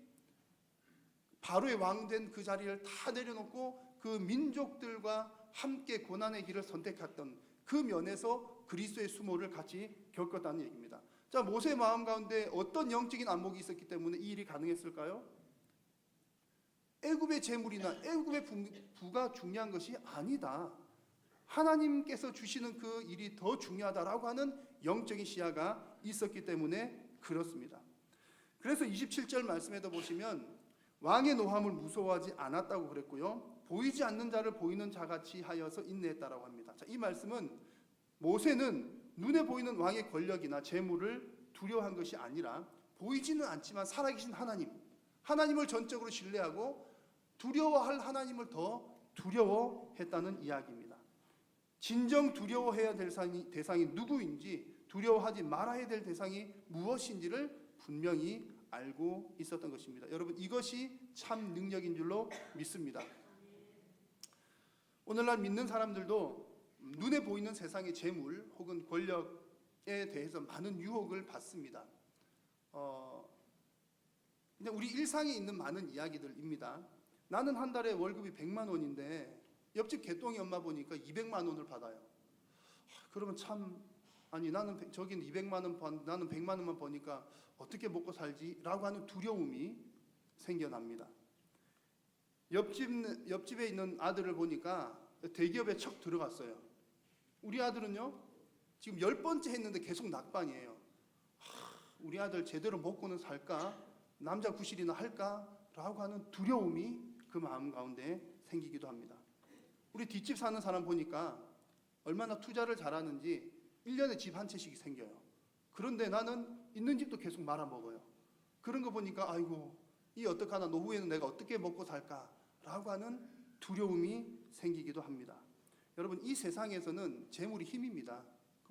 바로의 왕된 그 자리를 다 내려놓고 그 민족들과 함께 고난의 길을 선택했던 그 면에서 그리스도의 수모를 같이 겪었다는 얘기입니다. 자, 모세의 마음 가운데 어떤 영적인 안목이 있었기 때문에 이 일이 가능했을까요? 애굽의 재물이나 애굽의 부가 중요한 것이 아니다. 하나님께서 주시는 그 일이 더 중요하다라고 하는 영적인 시야가 있었기 때문에 그렇습니다. 그래서 27절 말씀에도 보시면 왕의 노함을 무서워하지 않았다고 그랬고요. 보이지 않는 자를 보이는 자같이 하여서 인내했다라고 합니다. 자, 이 말씀은 모세는 눈에 보이는 왕의 권력이나 재물을 두려워한 것이 아니라 보이지는 않지만 살아계신 하나님을 전적으로 신뢰하고 두려워할 하나님을 더 두려워했다는 이야기입니다. 진정 두려워해야 될 대상이 누구인지, 두려워하지 말아야 될 대상이 무엇인지를 분명히 알고 있었던 것입니다. 여러분, 이것이 참 능력인 줄로 믿습니다. 오늘날 믿는 사람들도 눈에 보이는 세상의 재물 혹은 권력에 대해서 많은 유혹을 받습니다. 근데 우리 일상에 있는 많은 이야기들입니다. 나는 한 달에 월급이 100만 원인데 옆집 개똥이 엄마 보니까 200만 원을 받아요. 그러면 참, 아니 나는 저긴 200만 원, 나는 100만 원만 버니까 어떻게 먹고 살지? 라고 하는 두려움이 생겨납니다. 옆집에 있는 아들을 보니까 대기업에 척 들어갔어요. 우리 아들은요, 지금 10번째 했는데 계속 낙방이에요. 우리 아들 제대로 먹고는 살까? 남자 구실이나 할까? 라고 하는 두려움이 그 마음 가운데 생기기도 합니다. 우리 뒷집 사는 사람 보니까 얼마나 투자를 잘하는지 1년에 집 한 채씩 생겨요. 그런데 나는 있는 집도 계속 말아먹어요. 그런 거 보니까 아이고, 이 어떡하나, 노후에는 내가 어떻게 먹고 살까? 라고 하는 두려움이 생기기도 합니다. 여러분, 이 세상에서는 재물이 힘입니다.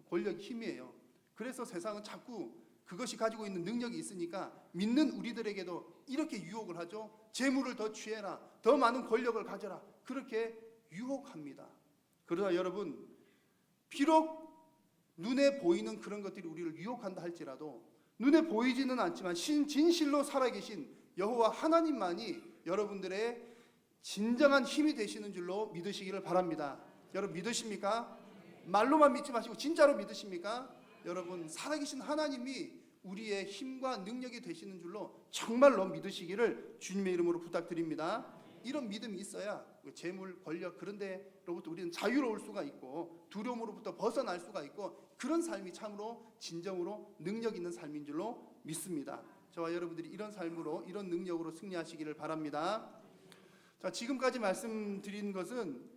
권력이 힘이에요. 그래서 세상은 자꾸 그것이 가지고 있는 능력이 있으니까 믿는 우리들에게도 이렇게 유혹을 하죠. 재물을 더 취해라, 더 많은 권력을 가져라, 그렇게 유혹합니다. 그러나 여러분, 비록 눈에 보이는 그런 것들이 우리를 유혹한다 할지라도 눈에 보이지는 않지만 진실로 살아계신 여호와 하나님만이 여러분들의 진정한 힘이 되시는 줄로 믿으시기를 바랍니다. 여러분, 믿으십니까? 말로만 믿지 마시고 진짜로 믿으십니까? 여러분, 살아계신 하나님이 우리의 힘과 능력이 되시는 줄로 정말로 믿으시기를 주님의 이름으로 부탁드립니다. 이런 믿음이 있어야 재물, 권력, 그런 데로부터 우리는 자유로울 수가 있고 두려움으로부터 벗어날 수가 있고 그런 삶이 참으로 진정으로 능력 있는 삶인 줄로 믿습니다. 저와 여러분들이 이런 삶으로, 이런 능력으로 승리하시기를 바랍니다. 자, 지금까지 말씀드린 것은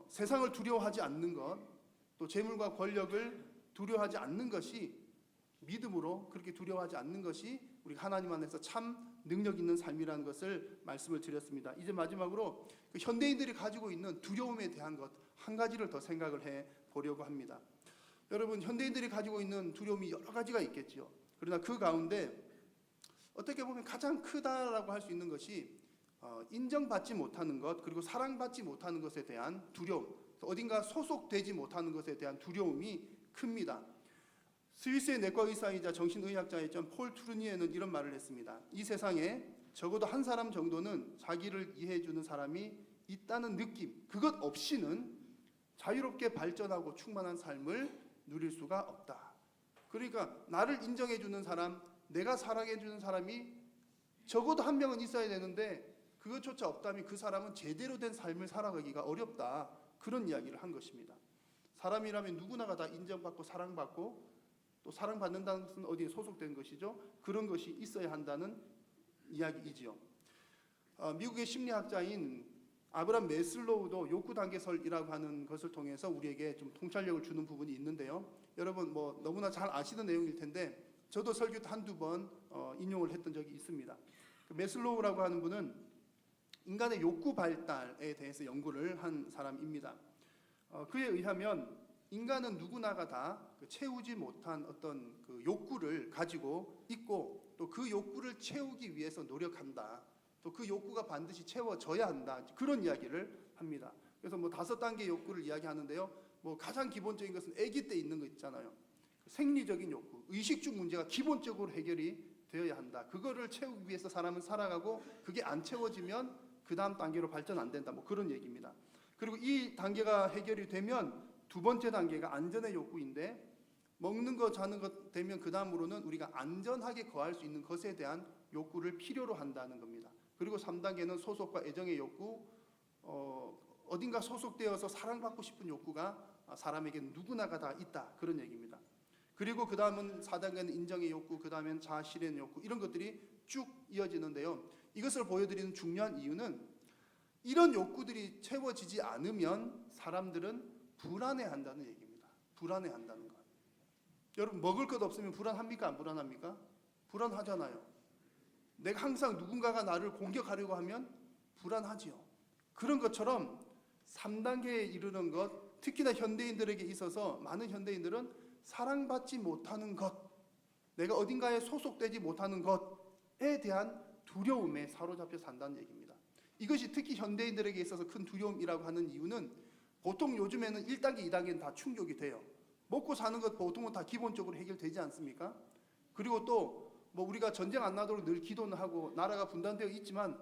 세상을 두려워하지 않는 것, 또 재물과 권력을 두려워하지 않는 것이, 믿음으로 그렇게 두려워하지 않는 것이 우리 하나님 안에서 참 능력 있는 삶이라는 것을 말씀을 드렸습니다. 이제 마지막으로 그 현대인들이 가지고 있는 두려움에 대한 것 한 가지를 더 생각을 해 보려고 합니다. 여러분, 현대인들이 가지고 있는 두려움이 여러 가지가 있겠죠. 그러나 그 가운데 어떻게 보면 가장 크다라고 할 수 있는 것이 인정받지 못하는 것, 그리고 사랑받지 못하는 것에 대한 두려움, 어딘가 소속되지 못하는 것에 대한 두려움이 큽니다. 스위스의 내과 의사이자 정신의학자였던 폴 투르니에는 이런 말을 했습니다. 이 세상에 적어도 한 사람 정도는 자기를 이해해주는 사람이 있다는 느낌, 그것 없이는 자유롭게 발전하고 충만한 삶을 누릴 수가 없다. 그러니까 나를 인정해주는 사람, 내가 사랑해주는 사람이 적어도 한 명은 있어야 되는데 그것조차 없다면 그 사람은 제대로 된 삶을 살아가기가 어렵다. 그런 이야기를 한 것입니다. 사람이라면 누구나가 다 인정받고 사랑받고 또 사랑받는다는 것은 어디에 소속된 것이죠. 그런 것이 있어야 한다는 이야기이지요. 미국의 심리학자인 아브람 메슬로우도 욕구 단계설이라고 하는 것을 통해서 우리에게 좀 통찰력을 주는 부분이 있는데요. 여러분 뭐 너무나 잘 아시는 내용일 텐데 저도 설교 한두 번 인용을 했던 적이 있습니다. 그 메슬로우라고 하는 분은 인간의 욕구 발달에 대해서 연구를 한 사람입니다. 그에 의하면 인간은 누구나가 다 채우지 못한 어떤 그 욕구를 가지고 있고 또 그 욕구를 채우기 위해서 노력한다. 또 그 욕구가 반드시 채워져야 한다. 그런 이야기를 합니다. 그래서 뭐 5단계 욕구를 이야기하는데요. 뭐 가장 기본적인 것은 아기 때 있는 거 있잖아요. 생리적인 욕구, 의식주 문제가 기본적으로 해결이 되어야 한다. 그거를 채우기 위해서 사람은 살아가고 그게 안 채워지면 그 다음 단계로 발전 안 된다. 뭐 그런 얘기입니다. 그리고 이 단계가 해결이 되면 두 번째 단계가 안전의 욕구인데 먹는 거 자는 것 되면 그 다음으로는 우리가 안전하게 거할 수 있는 것에 대한 욕구를 필요로 한다는 겁니다. 그리고 3단계는 소속과 애정의 욕구, 어딘가 소속되어서 사랑받고 싶은 욕구가 사람에게 누구나가 다 있다. 그런 얘기입니다. 그리고 그 다음은 4단계는 인정의 욕구, 그 다음엔 자아실현의 욕구, 이런 것들이 쭉 이어지는데요. 이것을 보여드리는 중요한 이유는 이런 욕구들이 채워지지 않으면 사람들은 불안해한다는 얘기입니다. 불안해한다는 것. 여러분 먹을 것 없으면 불안합니까? 안 불안합니까? 불안하잖아요. 내가 항상 누군가가 나를 공격하려고 하면 불안하지요. 그런 것처럼 3단계에 이르는 것, 특히나 현대인들에게 있어서 많은 현대인들은 사랑받지 못하는 것, 내가 어딘가에 소속되지 못하는 것에 대한 두려움에 사로잡혀 산다는 얘기입니다. 이것이 특히 현대인들에게 있어서 큰 두려움이라고 하는 이유는 보통 요즘에는 1단계, 2단계는 다 충족이 돼요. 먹고 사는 것 보통은 다 기본적으로 해결되지 않습니까? 그리고 또 뭐 우리가 전쟁 안 나도록 늘 기도는 하고 나라가 분단되어 있지만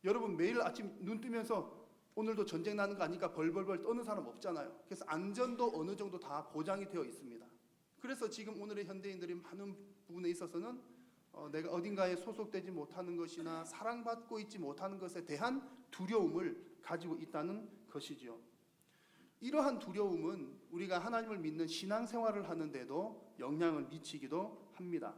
여러분 매일 아침 눈 뜨면서 오늘도 전쟁 나는 거 아니까 벌벌벌 떠는 사람 없잖아요. 그래서 안전도 어느 정도 다 보장이 되어 있습니다. 그래서 지금 오늘의 현대인들이 많은 부분에 있어서는 내가 어딘가에 소속되지 못하는 것이나 사랑받고 있지 못하는 것에 대한 두려움을 가지고 있다는 것이지요. 이러한 두려움은 우리가 하나님을 믿는 신앙생활을 하는데도 영향을 미치기도 합니다.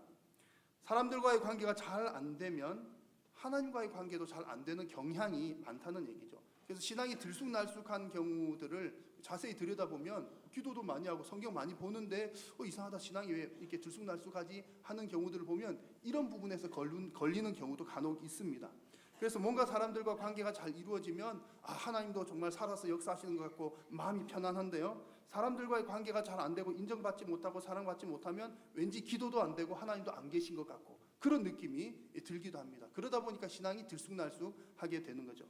사람들과의 관계가 잘 안 되면 하나님과의 관계도 잘 안 되는 경향이 많다는 얘기죠. 그래서 신앙이 들쑥날쑥한 경우들을 자세히 들여다보면 기도도 많이 하고 성경 많이 보는데 이상하다, 신앙이 왜 이렇게 들쑥날쑥하지 하는 경우들을 보면 이런 부분에서 걸리는 경우도 간혹 있습니다. 그래서 뭔가 사람들과 관계가 잘 이루어지면 하나님도 정말 살아서 역사하시는 것 같고 마음이 편안한데요. 사람들과의 관계가 잘 안 되고 인정받지 못하고 사랑받지 못하면 왠지 기도도 안 되고 하나님도 안 계신 것 같고 그런 느낌이 들기도 합니다. 그러다 보니까 신앙이 들쑥날쑥하게 되는 거죠.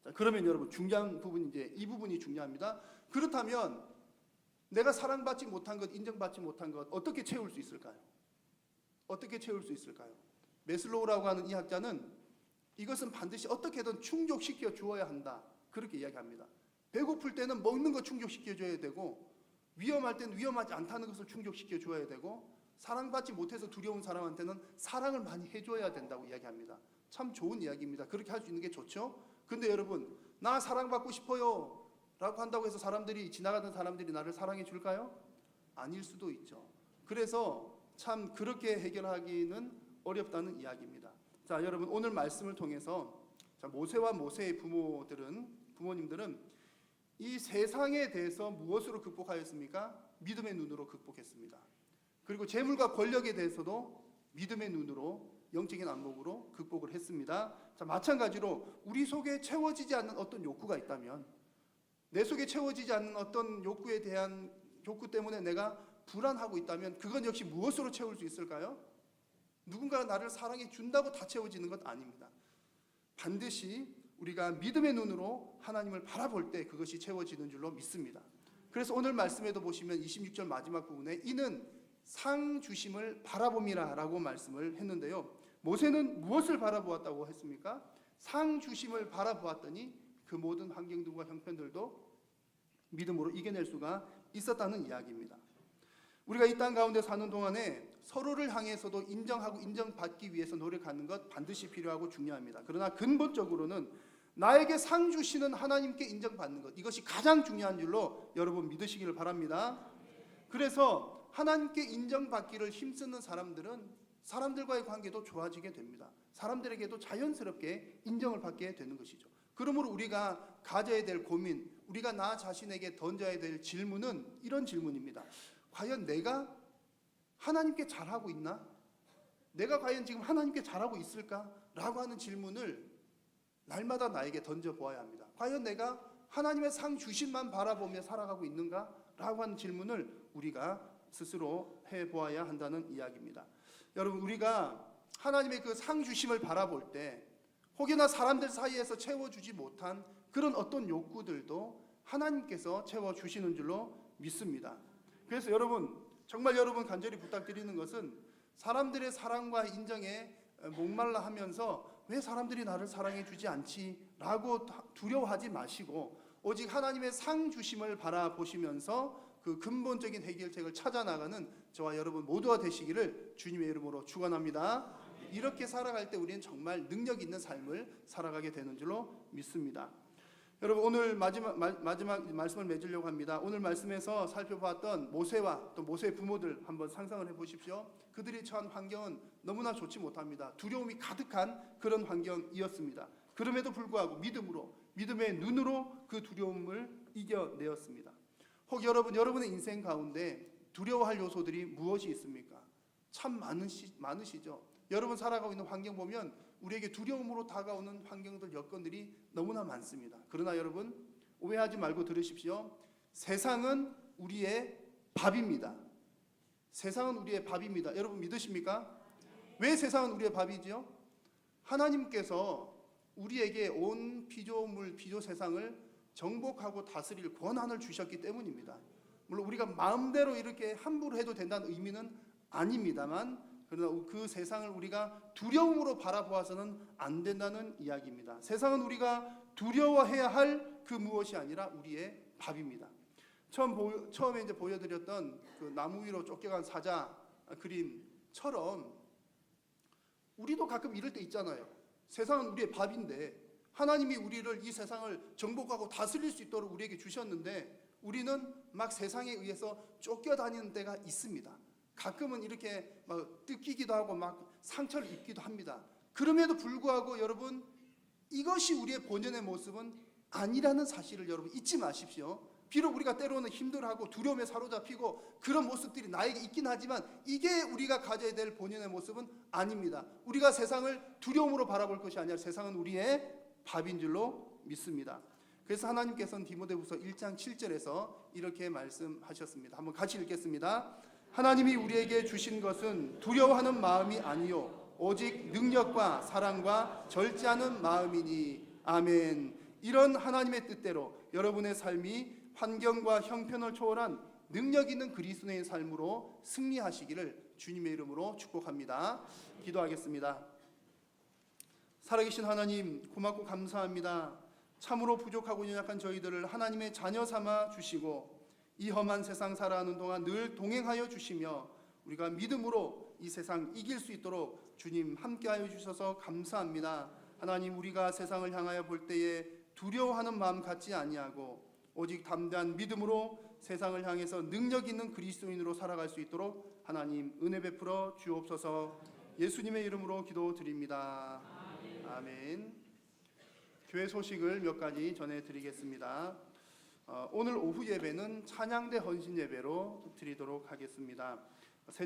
자, 그러면 여러분 중요한 부분이 이제 이 부분이 중요합니다. 그렇다면 내가 사랑받지 못한 것, 인정받지 못한 것 어떻게 채울 수 있을까요? 어떻게 채울 수 있을까요? 메슬로우라고 하는 이 학자는 이것은 반드시 어떻게든 충족시켜 주어야 한다. 그렇게 이야기합니다. 배고플 때는 먹는 거 충족시켜 줘야 되고 위험할 때는 위험하지 않다는 것을 충족시켜 줘야 되고 사랑받지 못해서 두려운 사람한테는 사랑을 많이 해줘야 된다고 이야기합니다. 참 좋은 이야기입니다. 그렇게 할 수 있는 게 좋죠. 근데 여러분 나 사랑받고 싶어요 라고 한다고 해서 지나가는 사람들이 나를 사랑해 줄까요? 아닐 수도 있죠. 그래서 참 그렇게 해결하기는 어렵다는 이야기입니다. 자, 여러분 오늘 말씀을 통해서 모세와 모세의 부모님들은 이 세상에 대해서 무엇으로 극복하였습니까? 믿음의 눈으로 극복했습니다. 그리고 재물과 권력에 대해서도 믿음의 눈으로 영적인 안목으로 극복을 했습니다. 자, 마찬가지로 우리 속에 채워지지 않는 어떤 욕구가 있다면 내 속에 채워지지 않는 어떤 욕구에 대한 욕구 때문에 내가 불안하고 있다면 그건 역시 무엇으로 채울 수 있을까요? 누군가가 나를 사랑해 준다고 다 채워지는 것 아닙니다. 반드시 우리가 믿음의 눈으로 하나님을 바라볼 때 그것이 채워지는 줄로 믿습니다. 그래서 오늘 말씀에도 보시면 26절 마지막 부분에 이는 상 주심을 바라봄이라라고 말씀을 했는데요. 모세는 무엇을 바라보았다고 했습니까? 상 주심을 바라보았더니 그 모든 환경들과 형편들도 믿음으로 이겨낼 수가 있었다는 이야기입니다. 우리가 이 땅 가운데 사는 동안에 서로를 향해서도 인정하고 인정받기 위해서 노력하는 것 반드시 필요하고 중요합니다. 그러나 근본적으로는 나에게 상 주시는 하나님께 인정받는 것, 이것이 가장 중요한 줄로 여러분 믿으시기를 바랍니다. 그래서 하나님께 인정받기를 힘쓰는 사람들은 사람들과의 관계도 좋아지게 됩니다. 사람들에게도 자연스럽게 인정을 받게 되는 것이죠. 그러므로 우리가 가져야 될 고민, 우리가 나 자신에게 던져야 될 질문은 이런 질문입니다. 과연 내가 하나님께 잘하고 있나? 내가 과연 지금 하나님께 잘하고 있을까? 라고 하는 질문을 날마다 나에게 던져보아야 합니다. 과연 내가 하나님의 상 주심만 바라보며 살아가고 있는가? 라고 하는 질문을 우리가 스스로 해보아야 한다는 이야기입니다. 여러분, 우리가 하나님의 그 상 주심을 바라볼 때 혹여나 사람들 사이에서 채워주지 못한 그런 어떤 욕구들도 하나님께서 채워주시는 줄로 믿습니다. 그래서 여러분, 정말 여러분 간절히 부탁드리는 것은 사람들의 사랑과 인정에 목말라 하면서 왜 사람들이 나를 사랑해 주지 않지? 라고 두려워하지 마시고 오직 하나님의 상 주심을 바라보시면서 그 근본적인 해결책을 찾아나가는 저와 여러분 모두가 되시기를 주님의 이름으로 축원합니다. 이렇게 살아갈 때 우리는 정말 능력 있는 삶을 살아가게 되는 줄로 믿습니다. 여러분, 오늘 마지막 말씀을 맺으려고 합니다. 오늘 말씀에서 살펴봤던 모세와 또 모세의 부모들 한번 상상을 해보십시오. 그들이 처한 환경은 너무나 좋지 못합니다. 두려움이 가득한 그런 환경이었습니다. 그럼에도 불구하고 믿음의 눈으로 그 두려움을 이겨내었습니다. 혹 여러분의 인생 가운데 두려워할 요소들이 무엇이 있습니까? 참 많으시죠. 여러분 살아가고 있는 환경 보면 우리에게 두려움으로 다가오는 환경들, 여건들이 너무나 많습니다. 그러나 여러분 오해하지 말고 들으십시오. 세상은 우리의 밥입니다. 세상은 우리의 밥입니다. 여러분 믿으십니까? 왜 세상은 우리의 밥이죠? 하나님께서 우리에게 온 피조물, 피조 세상을 정복하고 다스릴 권한을 주셨기 때문입니다. 물론 우리가 마음대로 이렇게 함부로 해도 된다는 의미는 아닙니다만, 그러나 그 세상을 우리가 두려움으로 바라보아서는 안 된다는 이야기입니다. 세상은 우리가 두려워해야 할 그 무엇이 아니라 우리의 밥입니다. 처음에 이제 보여드렸던 그 나무 위로 쫓겨간 사자 그림처럼 우리도 가끔 이럴 때 있잖아요. 세상은 우리의 밥인데 하나님이 우리를 이 세상을 정복하고 다스릴 수 있도록 우리에게 주셨는데 우리는 막 세상에 의해서 쫓겨다니는 때가 있습니다. 가끔은 이렇게 막 뜯기기도 하고 막 상처를 입기도 합니다. 그럼에도 불구하고 여러분 이것이 우리의 본연의 모습은 아니라는 사실을 여러분 잊지 마십시오. 비록 우리가 때로는 힘들어하고 두려움에 사로잡히고 그런 모습들이 나에게 있긴 하지만 이게 우리가 가져야 될 본연의 모습은 아닙니다. 우리가 세상을 두려움으로 바라볼 것이 아니라 세상은 우리의 밥인 줄로 믿습니다. 그래서 하나님께서는 디모데후서 1장 7절에서 이렇게 말씀하셨습니다. 한번 같이 읽겠습니다. 하나님이 우리에게 주신 것은 두려워하는 마음이 아니요 오직 능력과 사랑과 절제하는 마음이니 아멘. 이런 하나님의 뜻대로 여러분의 삶이 환경과 형편을 초월한 능력 있는 그리스도의 삶으로 승리하시기를 주님의 이름으로 축복합니다. 기도하겠습니다. 살아계신 하나님, 고맙고 감사합니다. 참으로 부족하고 연약한 저희들을 하나님의 자녀 삼아 주시고 이 험한 세상 살아가는 동안 늘 동행하여 주시며 우리가 믿음으로 이 세상 이길 수 있도록 주님 함께하여 주셔서 감사합니다. 하나님, 우리가 세상을 향하여 볼 때에 두려워하는 마음 갖지 아니하고 오직 담대한 믿음으로 세상을 향해서 능력 있는 그리스도인으로 살아갈 수 있도록 하나님 은혜 베풀어 주옵소서. 예수님의 이름으로 기도드립니다. 아멘. 교회 소식을 몇 가지 전해드리겠습니다. 오늘 오후 예배는 찬양대 헌신 예배로 드리도록 하겠습니다.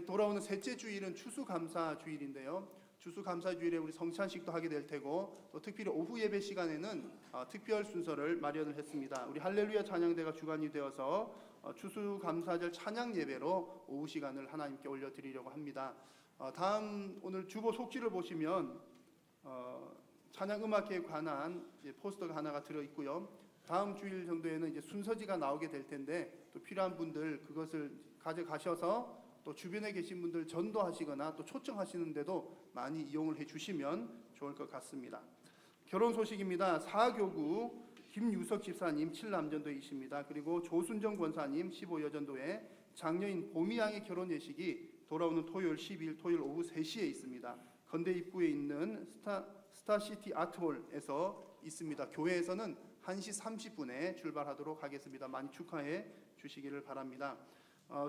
돌아오는 셋째 주일은 추수감사 주일인데요. 추수감사주일에 우리 성찬식도 하게 될 테고 또 특별히 오후 예배 시간에는 특별 순서를 마련을 했습니다. 우리 할렐루야 찬양대가 주관이 되어서 추수감사절 찬양 예배로 오후 시간을 하나님께 올려드리려고 합니다. 다음 오늘 주보 속지를 보시면 찬양 음악에 관한 포스터가 하나가 들어 있고요. 다음 주일 정도에는 이제 순서지가 나오게 될 텐데 또 필요한 분들 그것을 가져가셔서 또 주변에 계신 분들 전도하시거나 또 초청하시는데도 많이 이용을 해주시면 좋을 것 같습니다. 결혼 소식입니다. 사교구 김유석 집사님 7남전도이십니다. 그리고 조순정 권사님 15여전도에 장녀인 보미양의 결혼 예식이 돌아오는 토요일 12일 토요일 오후 3시에 있습니다. 건대 입구에 있는 스타시티 아트홀에서 있습니다. 교회에서는 1시 30분에 출발하도록 하겠습니다. 많이 축하해 주시기를 바랍니다.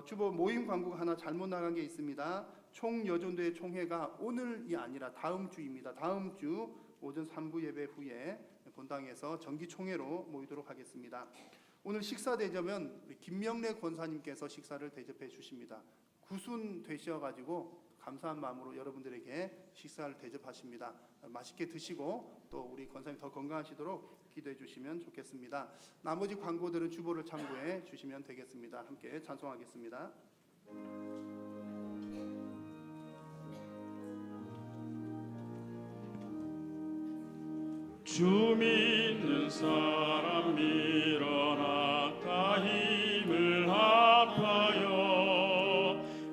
주보 모임 광고가 하나 잘못 나간 게 있습니다. 총여전도회 총회가 오늘이 아니라 다음 주입니다. 다음 주 오전 3부 예배 후에 본당에서 정기 총회로 모이도록 하겠습니다. 오늘 식사 대접은 김명래 권사님께서 식사를 대접해 주십니다. 구순 되셔가지고 감사한 마음으로 여러분들에게 식사를 대접하십니다. 맛있게 드시고 또 우리 권사님 더 건강하시도록 기도해 주시면 좋겠습니다. 나머지 광고들은 주보를 참고해 주시면 되겠습니다. 함께 찬송하겠습니다. 주 믿는 사람 일어나 다 힘을 합하여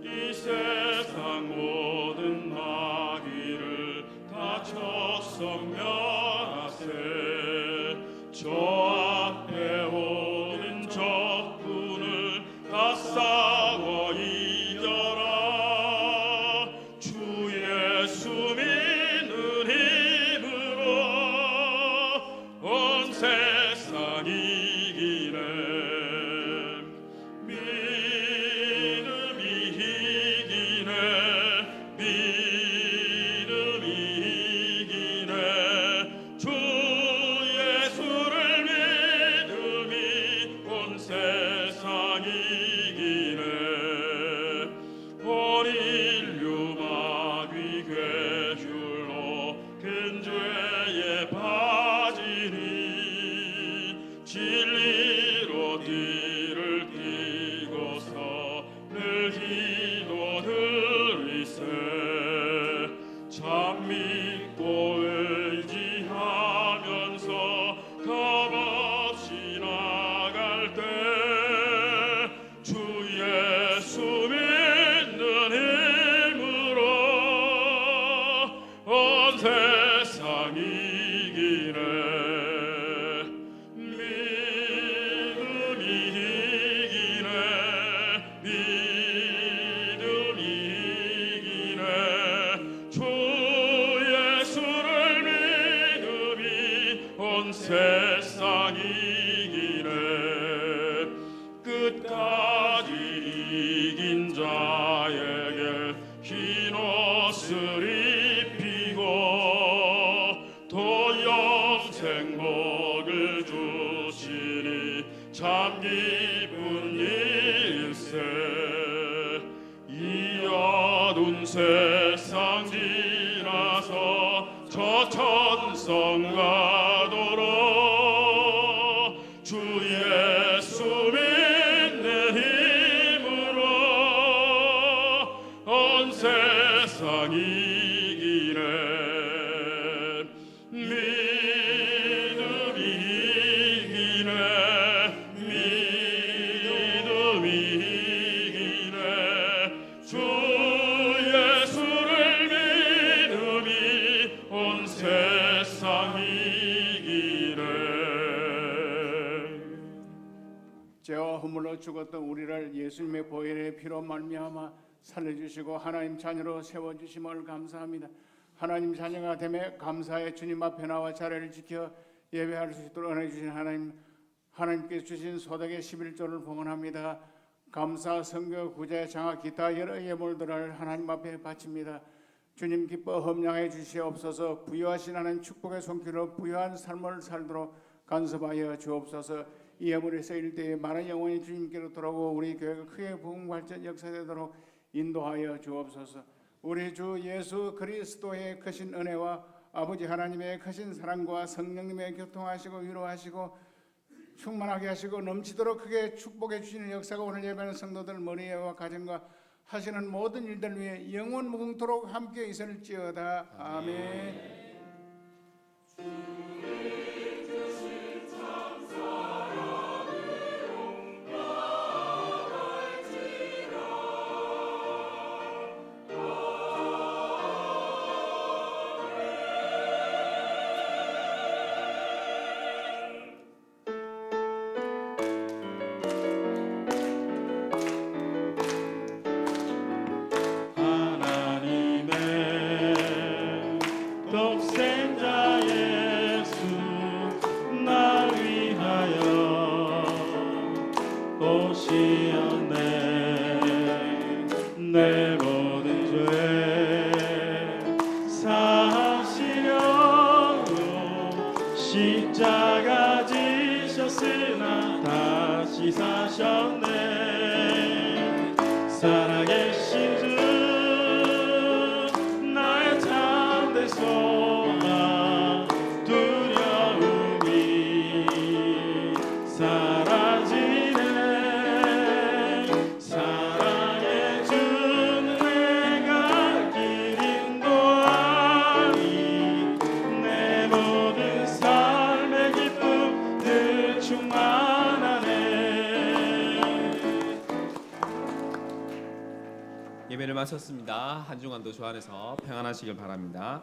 이 세상 모든 마귀를 다 쳤성멸하세. 저 앞에 오는 적군을 다 싸워 이겨라. 주 예수 믿는 힘으로 온 세상 이기네. 믿음이 이기네. 믿음이 이기네. 주 예수를 믿음이 온 세상 이기네. 온 인류 마귀 괴줄로 큰 죄에 빠지니 진리로 뒤를 띠고서 늘 기도 드리세. 참 믿고 의지하면서 겁없이 나갈 때 주 예수 믿는 힘으로 온 세상 이기네. 믿음이 이기네. 믿음이 이기네. 주 예수를 믿음이 온 세상 이기네. 끝까지 이긴 자에게 흰 옷을 입히고 또 영생복을 주시니 참 기쁜 일세. 이 어두운 세상 지나서 저 천성 가도록 주 예수 믿는 힘으로 온 세상 이기네. 믿음이 이기네. 믿음이 이기네. 주 예수를 믿음이 온 세상 이기네. 죄와 허물로 죽었던 우리를 예수님의 보혈의 피로 말미암아 살려주시고 하나님 자녀로 세워주심을 감사합니다. 하나님 자녀가 되매 감사의 주님 앞에 나와 자리를 지켜 예배할 수 있도록 은혜 주신 하나님께 주신 소득의 11조를 봉헌합니다. 감사, 성교, 구제, 장학, 기타 여러 예물들을 하나님 앞에 바칩니다. 주님 기뻐 험량해 주시옵소서. 부유하신 하나님 축복의 손길로 부유한 삶을 살도록 간섭하여 주옵소서. 이 예물이 쓰일 때에 많은 영혼이 주님께로 돌아오고 우리 교회가 크게 부흥 발전 역사되도록 인도하여 주옵소서. 우리 주 예수 그리스도의 크신 은혜와 아버지 하나님의 크신 사랑과 성령님의 교통하시고 위로하시고 충만하게 하시고 넘치도록 크게 축복해 주시는 역사가 오늘 예배하는 성도들 머리와 가정과 하시는 모든 일들 위해 영원 무궁토록 함께 있을지어다. 아멘. 내 모든 죄 사하시려고 십자가 지셨으나 다시 사셨네. 살아계신 주 나의 참된 소망 두려움이 사라지네. 사랑해 주는 내가 길 인도하니 내 모든 삶의 기쁨 늘 충만하네. 예배를 마쳤습니다. 한 주간도 주 안에서 평안하시길 바랍니다.